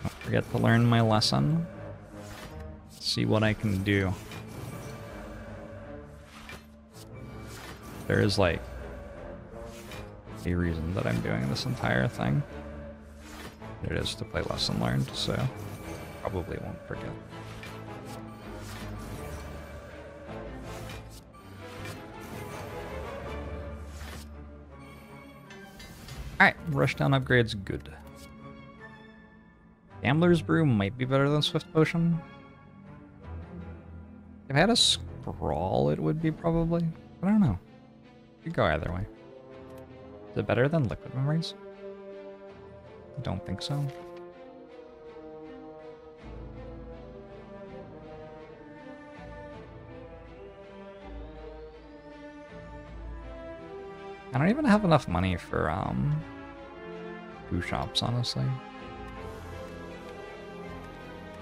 Don't forget to learn my lesson. See what I can do. There is like a reason that I'm doing this entire thing. It is to play lesson learned, so probably won't forget. Alright, rushdown upgrade's good. Gambler's Brew might be better than Swift Potion. If I had a Scrawl, it would be probably. I don't know. Could go either way. Is it better than Liquid Memories? I don't think so. I don't even have enough money for 2 shops, honestly.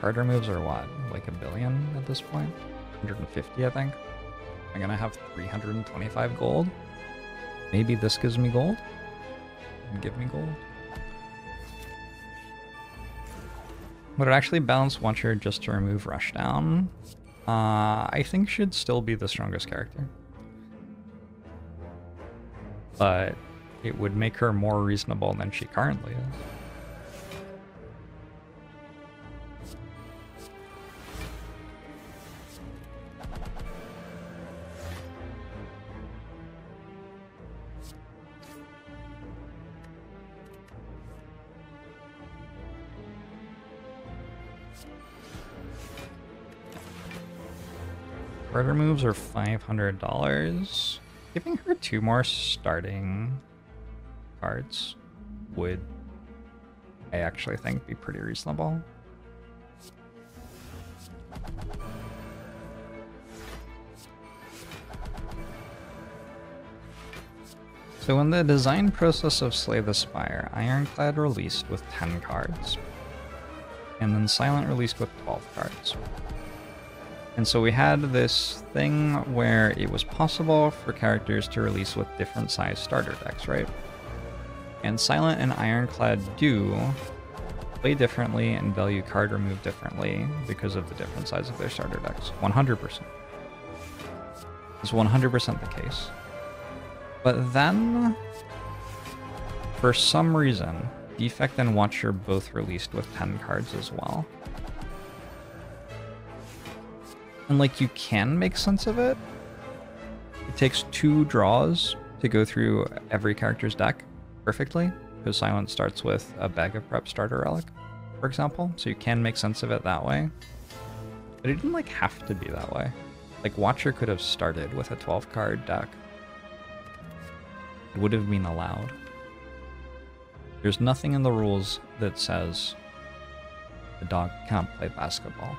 Card removes are what? Like $1 billion at this point? 150, I think. I'm gonna have 325 gold. Maybe this gives me gold? Give me gold. Would it actually balance Watcher just to remove Rushdown? I think should still be the strongest character. But it would make her more reasonable than she currently is. Card moves are $500. Giving her 2 more starting cards would, I actually think, be pretty reasonable. So in the design process of Slay the Spire, Ironclad released with 10 cards, and then Silent released with 12 cards. And so we had this thing where it was possible for characters to release with different size starter decks, right? And Silent and Ironclad do play differently and value card remove differently because of the different size of their starter decks. 100%. It's 100% the case. But then, for some reason, Defect and Watcher both released with 10 cards as well. And like, you can make sense of it. It takes 2 draws to go through every character's deck perfectly, because Silent starts with a Bag of Prep starter relic, for example. So you can make sense of it that way. But it didn't like have to be that way. Like, Watcher could have started with a 12-card deck. It would have been allowed. There's nothing in the rules that says the dog can't play basketball.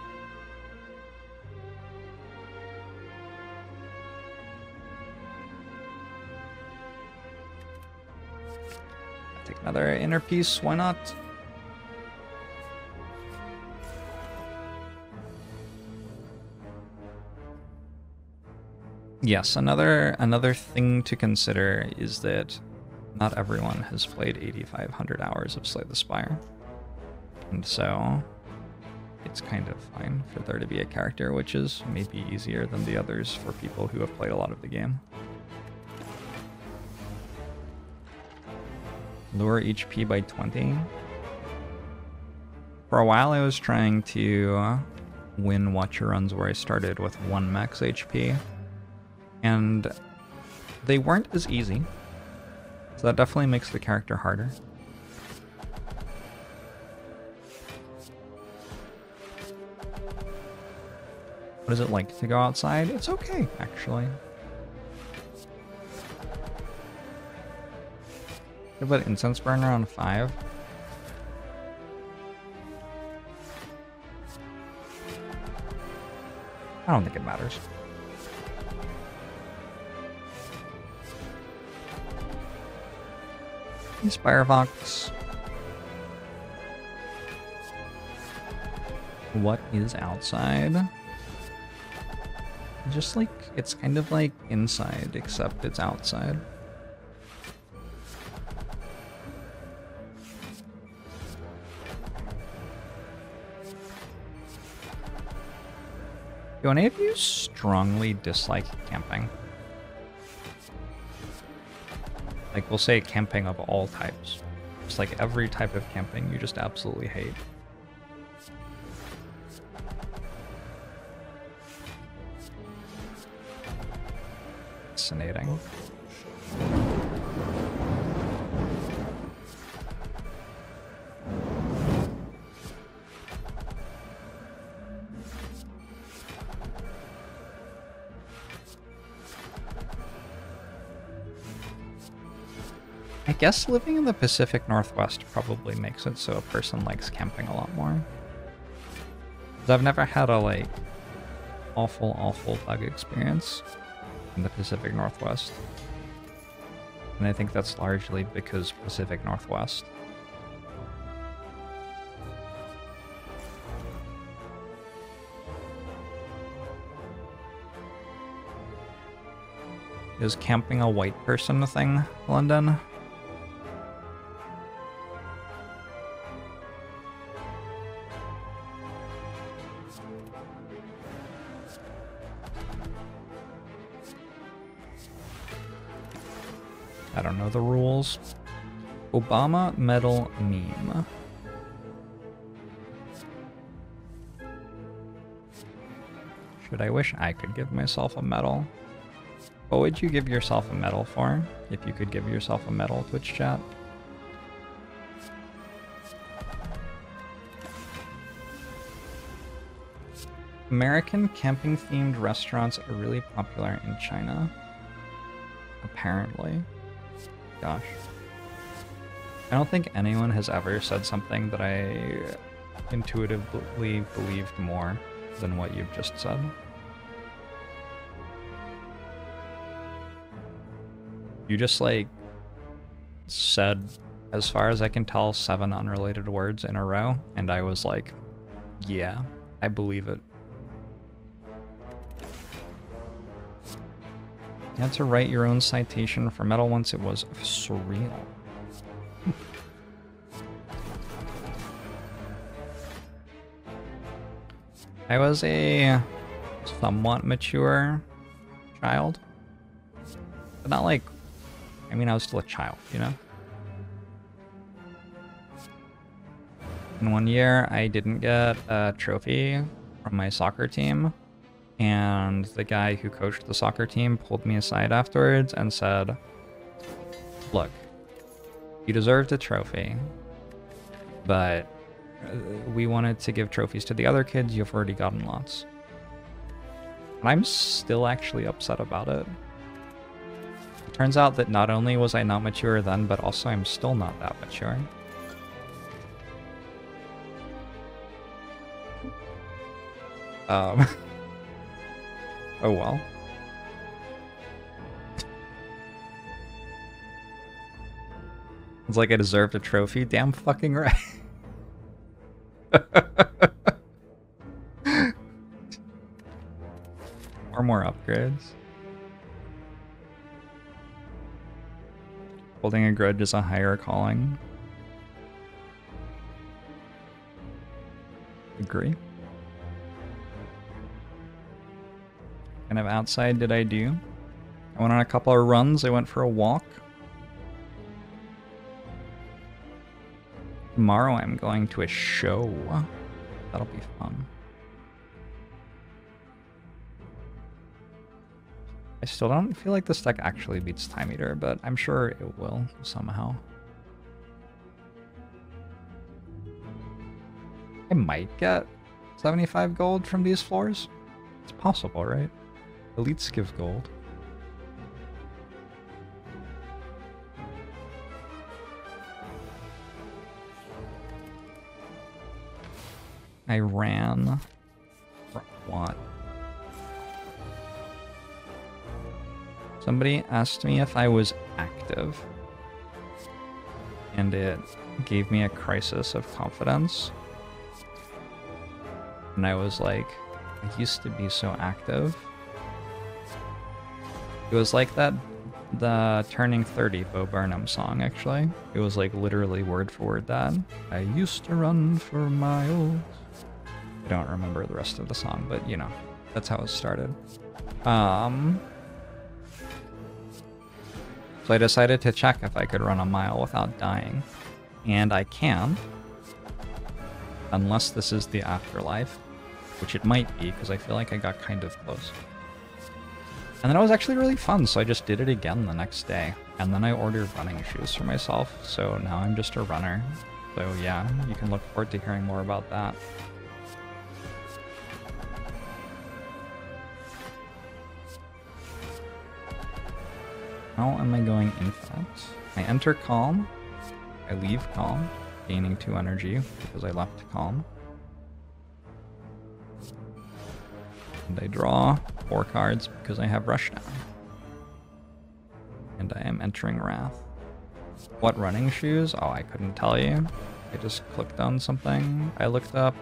Take another inner piece, why not? Yes, another thing to consider is that not everyone has played 8,500 hours of Slay the Spire. And so it's kind of fine for there to be a character which is maybe easier than the others for people who have played a lot of the game. Lower HP by 20. For a while I was trying to win Watcher runs where I started with 1 max HP. And they weren't as easy. So that definitely makes the character harder. What is it like to go outside? It's okay, actually. What about Incense Burner on 5? I don't think it matters. Spire Vox. What is outside? Just like, it's kind of like inside, except it's outside. Do any of you strongly dislike camping? Like, we'll say camping of all types. Just like every type of camping you just absolutely hate. Fascinating. I guess living in the Pacific Northwest probably makes it so a person likes camping a lot more. 'Cause I've never had a, like, awful bug experience in the Pacific Northwest. And I think that's largely because Pacific Northwest. Is camping a white person thing, London? I don't know the rules. Obama medal meme. Should I wish I could give myself a medal? What would you give yourself a medal for? If you could give yourself a medal, Twitch chat? American camping-themed restaurants are really popular in China. Apparently. Gosh. I don't think anyone has ever said something that I intuitively believed more than what you've just said. You just, like, said, as far as I can tell, 7 unrelated words in a row, and I was like, yeah, I believe it. You had to write your own citation for medal once. It was surreal. I was a somewhat mature child. But not like... I mean, I was still a child, you know? And one year, I didn't get a trophy from my soccer team. And the guy who coached the soccer team pulled me aside afterwards and said, look, you deserved a trophy, but we wanted to give trophies to the other kids. You've already gotten lots. And I'm still actually upset about it. It turns out that not only was I not mature then, but also I'm still not that mature. Oh well. It's like I deserved a trophy. Damn fucking right. Or more upgrades. Holding a grudge is a higher calling. Agree. Kind of outside did I do? I went on a couple of runs. I went for a walk. Tomorrow I'm going to a show. That'll be fun. I still don't feel like this deck actually beats Time Eater, but I'm sure it will somehow. I might get 75 gold from these floors. It's possible, right? Elites give gold. I ran for what? Somebody asked me if I was active, and it gave me a crisis of confidence. And I was like, I used to be so active. It was like the Turning 30 Bo Burnham song, actually. It was like literally word for word that. I used to run for miles. I don't remember the rest of the song, but you know, that's how it started. So I decided to check if I could run a mile without dying. And I can. Unless this is the afterlife. Which it might be, because I feel like I got kind of close. And then it was actually really fun, so I just did it again the next day. And then I ordered running shoes for myself, so now I'm just a runner. So yeah, you can look forward to hearing more about that. How am I going infinite? I enter calm, I leave calm, gaining 2 energy because I left calm. And I draw 4 cards because I have Rushdown. And I am entering Wrath. What running shoes? Oh, I couldn't tell you. I just clicked on something. I looked up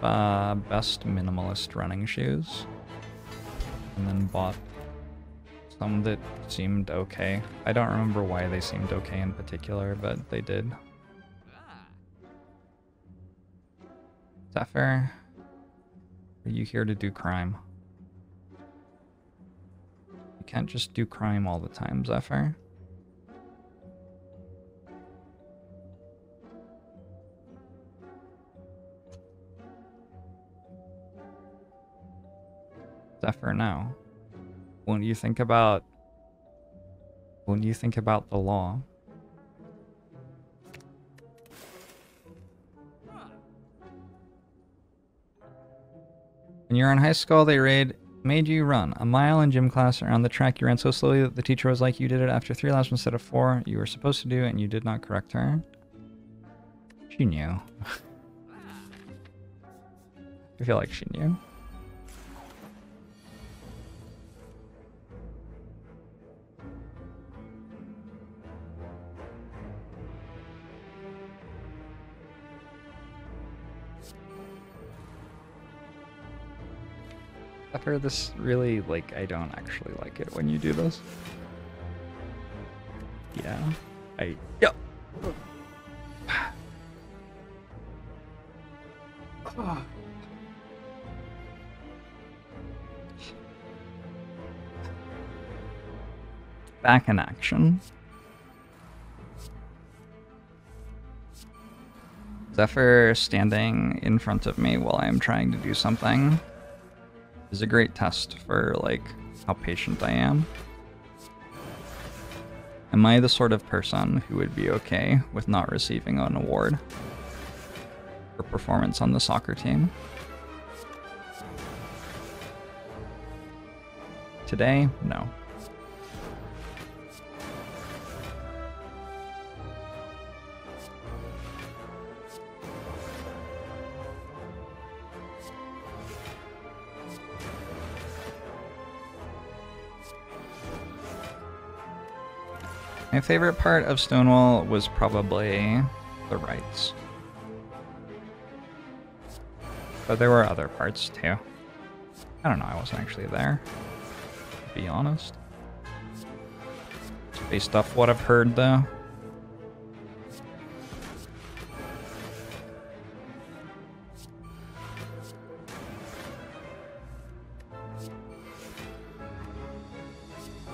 best minimalist running shoes. And then bought some that seemed okay. I don't remember why they seemed okay in particular, but they did. Zephyr, are you here to do crime? You can't just do crime all the time, Zephyr. Zephyr, no. When you think about the law, when you're in high school, they made you run a mile in gym class around the track. You ran so slowly that the teacher was like, you did it after 3 laps instead of 4. You were supposed to do it and you did not correct her. She knew. I feel like she knew. After this, really, like, I don't actually like it when you do this. Yeah. Yep. Back in action. Zephyr standing in front of me while I'm trying to do something is a great test for, like, how patient I am. Am I the sort of person who would be okay with not receiving an award for performance on the soccer team? Today, no. My favorite part of Stonewall was probably the rights. But there were other parts too. I don't know, I wasn't actually there, to be honest. Just based off what I've heard though.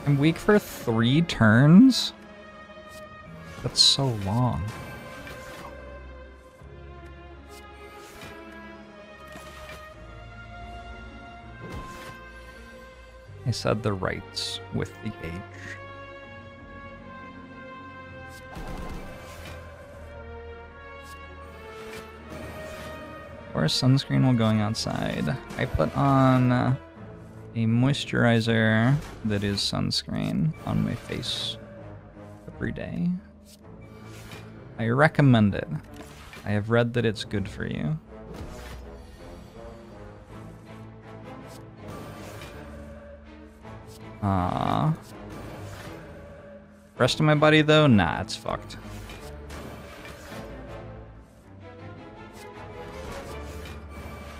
I'm weak for 3 turns? That's so long. I said the rights with the H. Or sunscreen while going outside. I put on a moisturizer that is sunscreen on my face every day. I recommend it. I have read that it's good for you. Rest of my body though? Nah, it's fucked.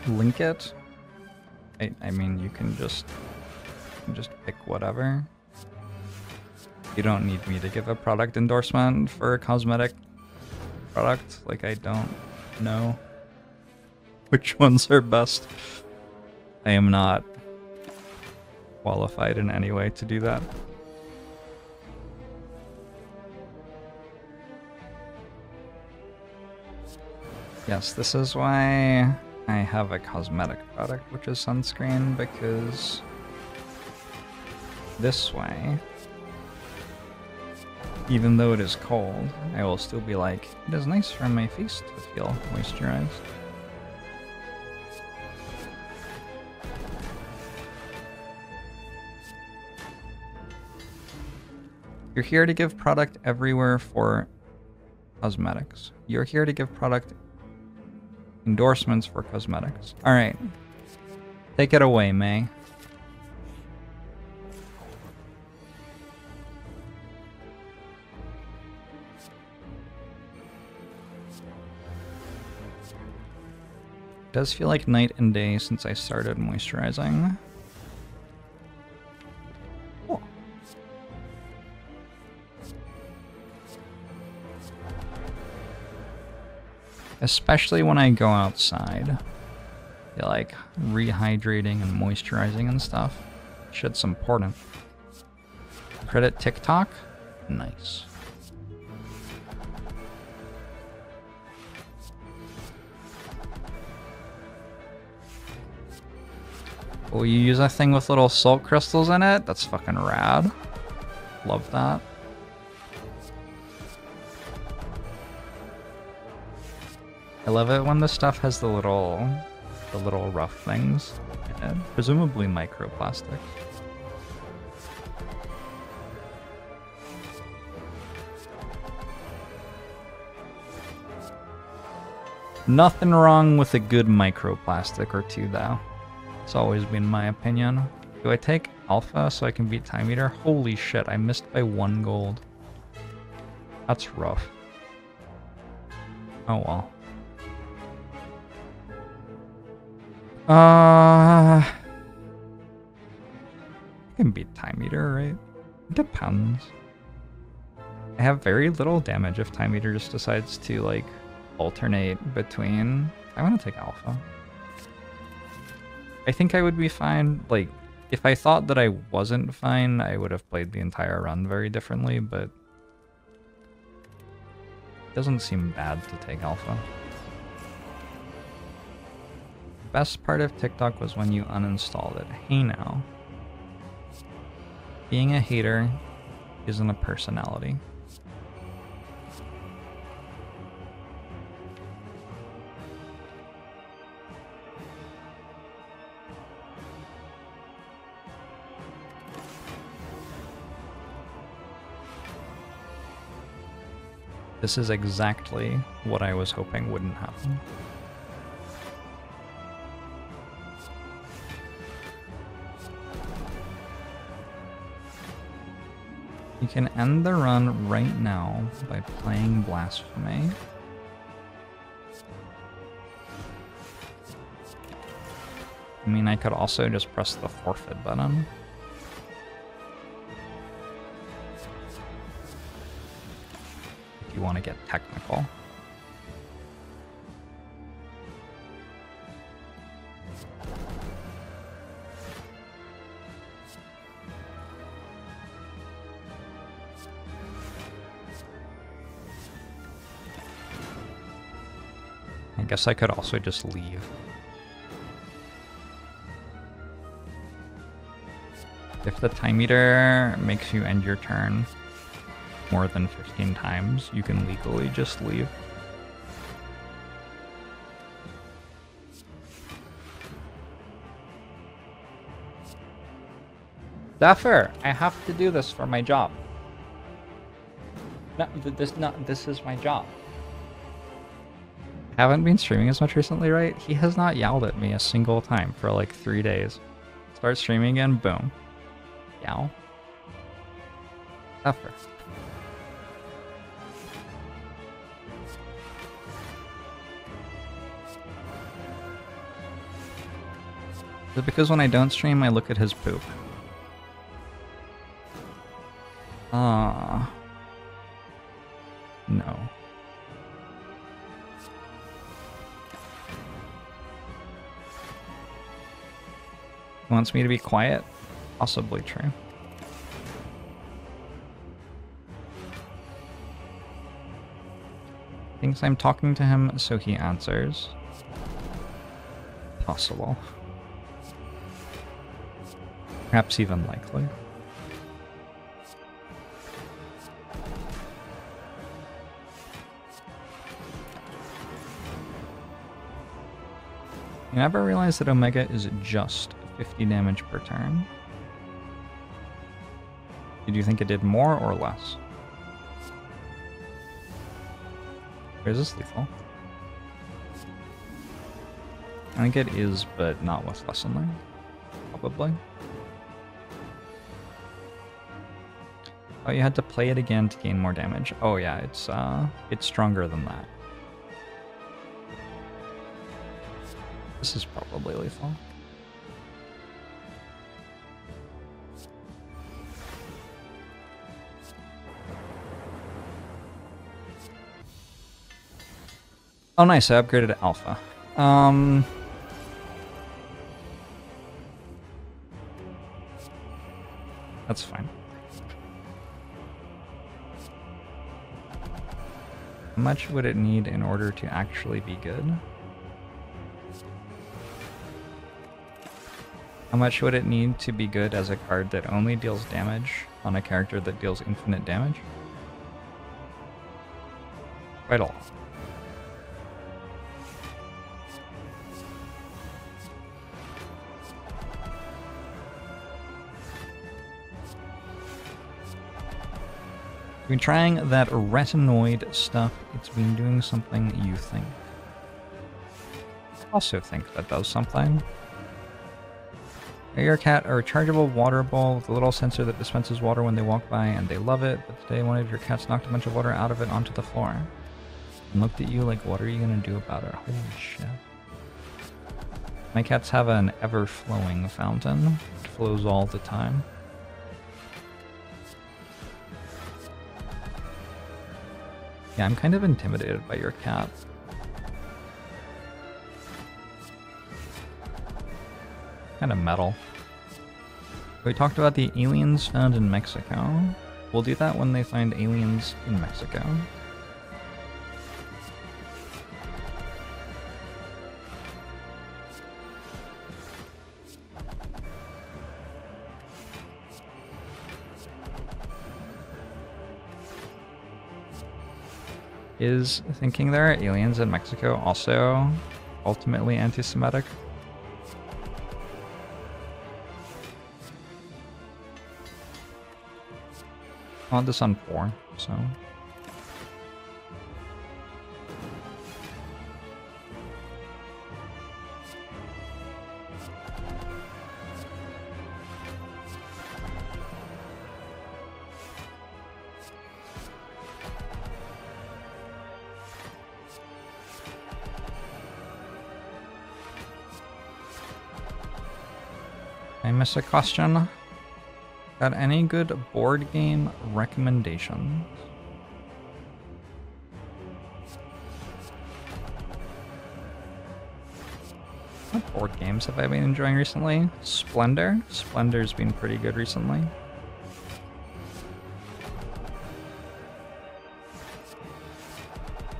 Link it? I mean, you can just pick whatever. You don't need me to give a product endorsement for a cosmetic product. Like, I don't know which ones are best. I am not qualified in any way to do that. Yes, this is why I have a cosmetic product, which is sunscreen, because this way, even though it is cold, I will still be like, it is nice for my face to feel moisturized. You're here to give product everywhere for cosmetics. You're here to give product endorsements for cosmetics. All right. Take it away, May. It does feel like night and day since I started moisturizing. Oh. Especially when I go outside. I feel like rehydrating and moisturizing and stuff. Shit's important. Credit TikTok? Nice. Oh, you use a thing with little salt crystals in it? That's fucking rad. Love that. I love it when the stuff has the little rough things in it. Presumably microplastics. Nothing wrong with a good microplastic or two, though. It's always been my opinion. Do I take alpha so I can beat Time Eater? Holy shit, I missed by 1 gold. That's rough. Oh well. I can beat Time Eater, right? It depends. I have very little damage if Time Eater just decides to, like, alternate between... I want to take alpha. I think I would be fine. Like, if I thought that I wasn't fine, I would have played the entire run very differently, but... it doesn't seem bad to take alpha. Best part of TikTok was when you uninstalled it. Hey now. Being a hater isn't a personality. This is exactly what I was hoping wouldn't happen. You can end the run right now by playing Blasphemy. I mean, I could also just press the forfeit button. If you want to get technical. I guess I could also just leave. If the time meter makes you end your turn more than 15 times, you can legally just leave. Zephyr, I have to do this for my job. No, this is my job. Haven't been streaming as much recently, right? He has not yelled at me a single time for like 3 days. Start streaming again, boom. Yow. Zephyr. Is it because when I don't stream, I look at his poop? No. He wants me to be quiet? Possibly true. Thinks I'm talking to him, so he answers. Possible. Perhaps even likely. You never realized that Omega is just 50 damage per turn. Did you think it did more or less? Is this lethal? I think it is, but not with Lessenly. Probably. Oh, you had to play it again to gain more damage. Oh yeah, it's stronger than that. This is probably lethal. Oh nice, I upgraded to Alpha. That's fine. How much would it need in order to actually be good? How much would it need to be good as a card that only deals damage on a character that deals infinite damage? Quite a lot. Been trying that retinoid stuff. It's been doing something you think. I also think that does something. Your cat a rechargeable water bowl with a little sensor that dispenses water when they walk by, and they love it. But today one of your cats knocked a bunch of water out of it onto the floor. And looked at you like, what are you gonna do about it? Holy shit. My cats have an ever-flowing fountain. It flows all the time. Yeah, I'm kind of intimidated by your cat. Kind of metal. We talked about the aliens found in Mexico. We'll do that when they find aliens in Mexico. Is thinking there are aliens in Mexico also ultimately anti-Semitic? I want this on 4, so... I miss a question. Got any good board game recommendations? What board games have I been enjoying recently? Splendor? Splendor's been pretty good recently.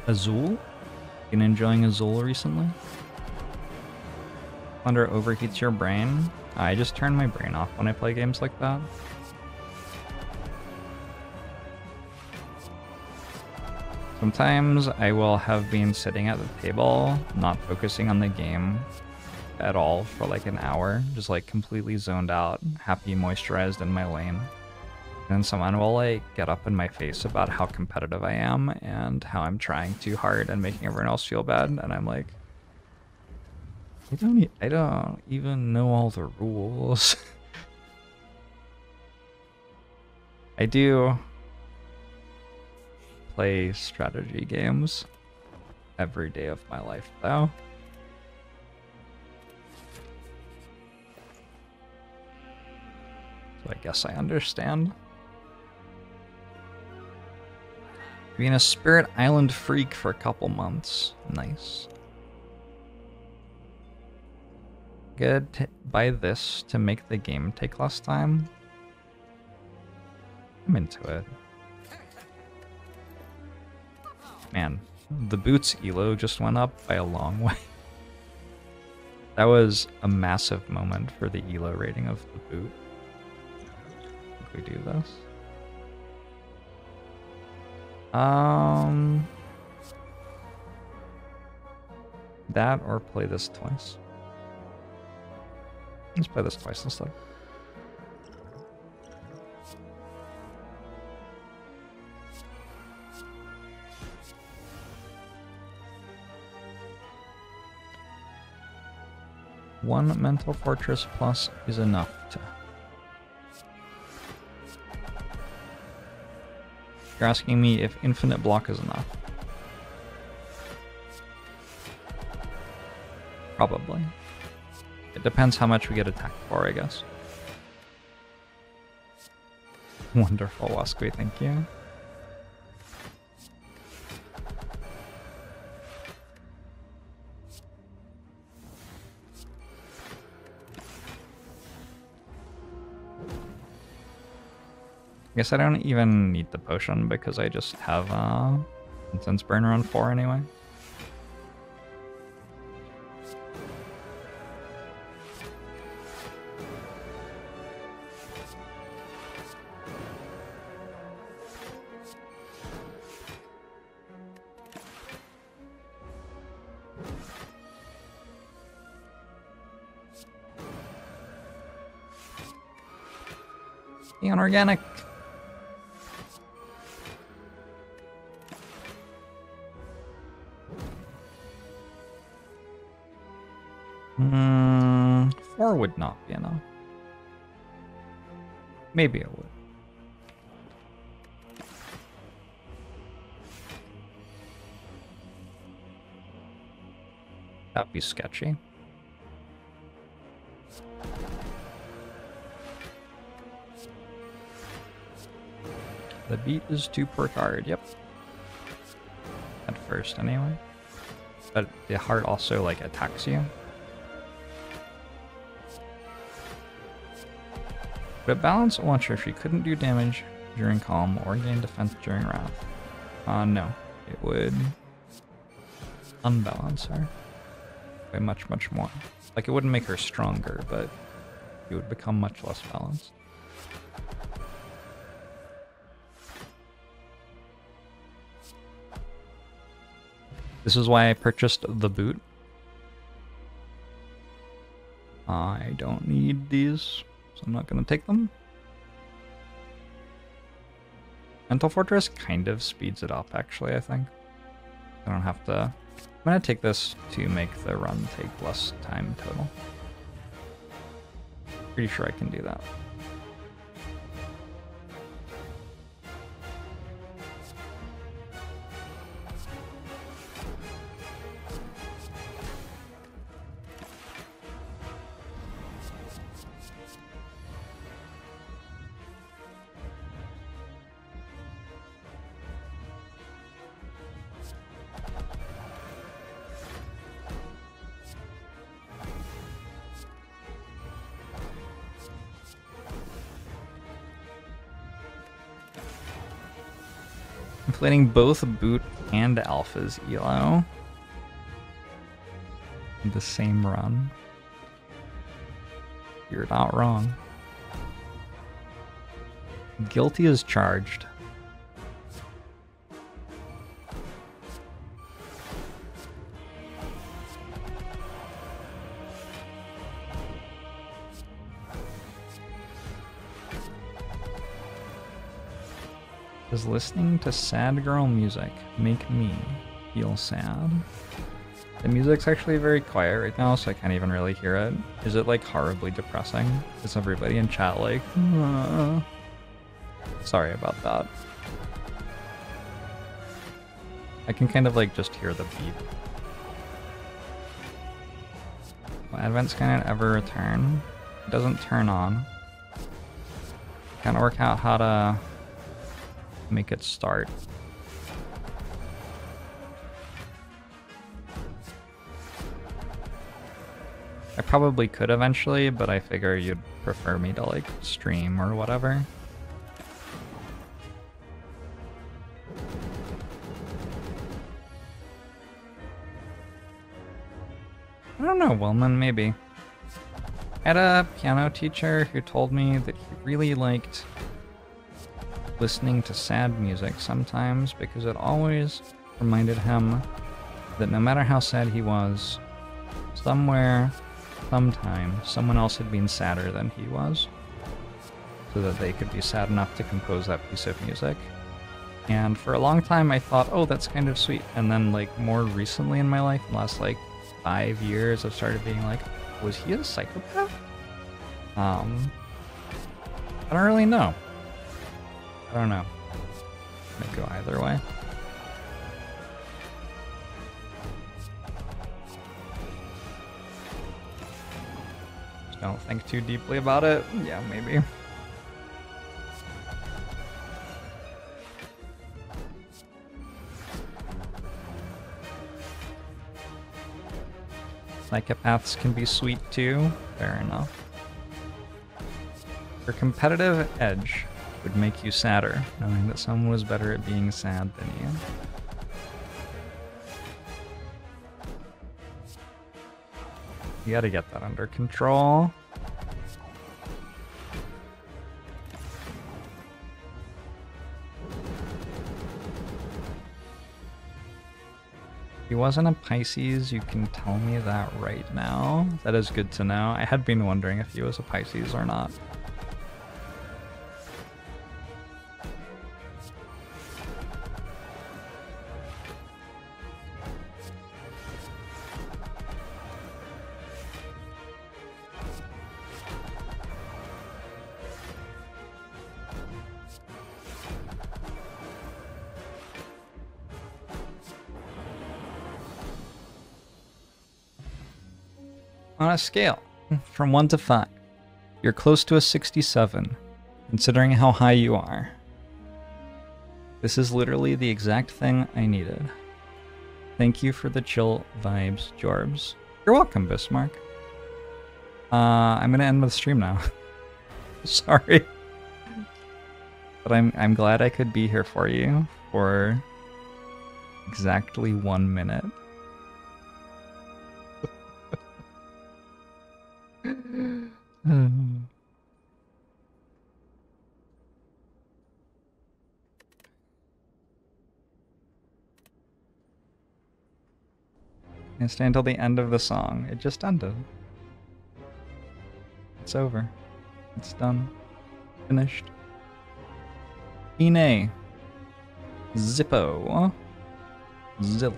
Azul? Been enjoying Azul recently? Splendor overheats your brain. I just turn my brain off when I play games like that. Sometimes I will have been sitting at the table, not focusing on the game at all for like an hour, just like completely zoned out, happy, moisturized in my lane. And someone will like get up in my face about how competitive I am and how I'm trying too hard and making everyone else feel bad, and I'm like, I don't even know all the rules. I do play strategy games every day of my life, though. So I guess I understand. Being a Spirit Island freak for a couple months. Nice. Good to buy this to make the game take less time. I'm into it. Man, the boots elo just went up by a long way. That was a massive moment for the elo rating of the boot. If we do this. That or play this twice. Let's play this twice instead. One mental fortress plus is enough to... You're asking me if infinite block is enough. Probably. It depends how much we get attacked for, I guess. Wonderful, Wasqui, thank you. I guess I don't even need the potion because I just have Incense Burner on 4 anyway. The inorganic. Four would not be enough. Maybe it would. That'd be sketchy. The beat is 2 per card, yep. At first, anyway. But the heart also, like, attacks you. Would it balance launcher if you couldn't do damage during calm or gain defense during wrath? No. It would unbalance her by much, much more. Like, it wouldn't make her stronger, but it would become much less balanced. This is why I purchased the boot. I don't need these, so I'm not going to take them. Mental Fortress kind of speeds it up, actually, I think. I don't have to... I'm going to take this to make the run take less time total. Pretty sure I can do that. Inflating both boot and alpha's elo in the same run. You're not wrong. Guilty as charged. Does listening to sad girl music make me feel sad? The music's actually very quiet right now, so I can't even really hear it. Is it like horribly depressing? Is everybody in chat like, Sorry about that. I can kind of like just hear the beat. Will Advent Skynet ever return? It doesn't turn on. Can't work out how to make it start. probably could eventually, but I figure you'd prefer me to like stream or whatever. I don't know, Willman, maybe. I had a piano teacher who told me that he really liked listening to sad music sometimes because it always reminded him that no matter how sad he was, somewhere, sometime, someone else had been sadder than he was, so that they could be sad enough to compose that piece of music. And for a long time I thought, oh, that's kind of sweet. And then like more recently in my life, the last like 5 years, I've started being like, was he a psychopath? I don't really know. I don't know. It might go either way. Just don't think too deeply about it. Yeah, maybe. Psychopaths can be sweet too. Fair enough. Your competitive edge would make you sadder, knowing that someone was better at being sad than you. You gotta get that under control. He wasn't a Pisces, you can tell me that right now. That is good to know. I had been wondering if he was a Pisces or not. On a scale from 1 to 5, you're close to a 67, considering how high you are. This is literally the exact thing I needed. Thank you for the chill vibes, Jorbs. You're welcome, Bismarck. I'm gonna end the stream now. Sorry. But I'm glad I could be here for you for exactly 1 minute. And stay until the end of the song. It just ended. It's over. It's done. Finished. Ine. Zippo. Zilch.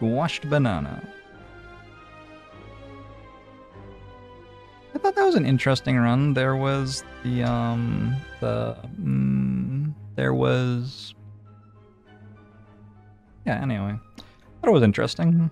Washed banana. I thought that was an interesting run. There was there was... Yeah, anyway. I thought it was interesting.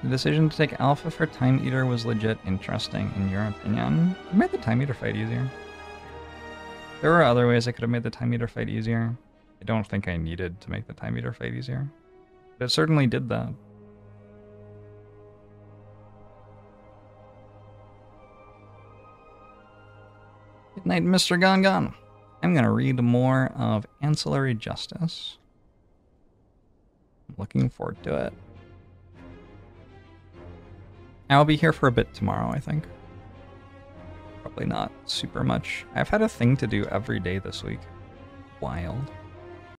The decision to take Alpha for Time Eater was legit interesting, in your opinion. It made the Time Eater fight easier. There were other ways I could have made the Time Eater fight easier. I don't think I needed to make the Time Eater fight easier. But it certainly did that. Good night, Mr. Gongon. I'm gonna read more of Ancillary Justice. I'm looking forward to it. I'll be here for a bit tomorrow, I think. Probably not super much. I've had a thing to do every day this week. Wild.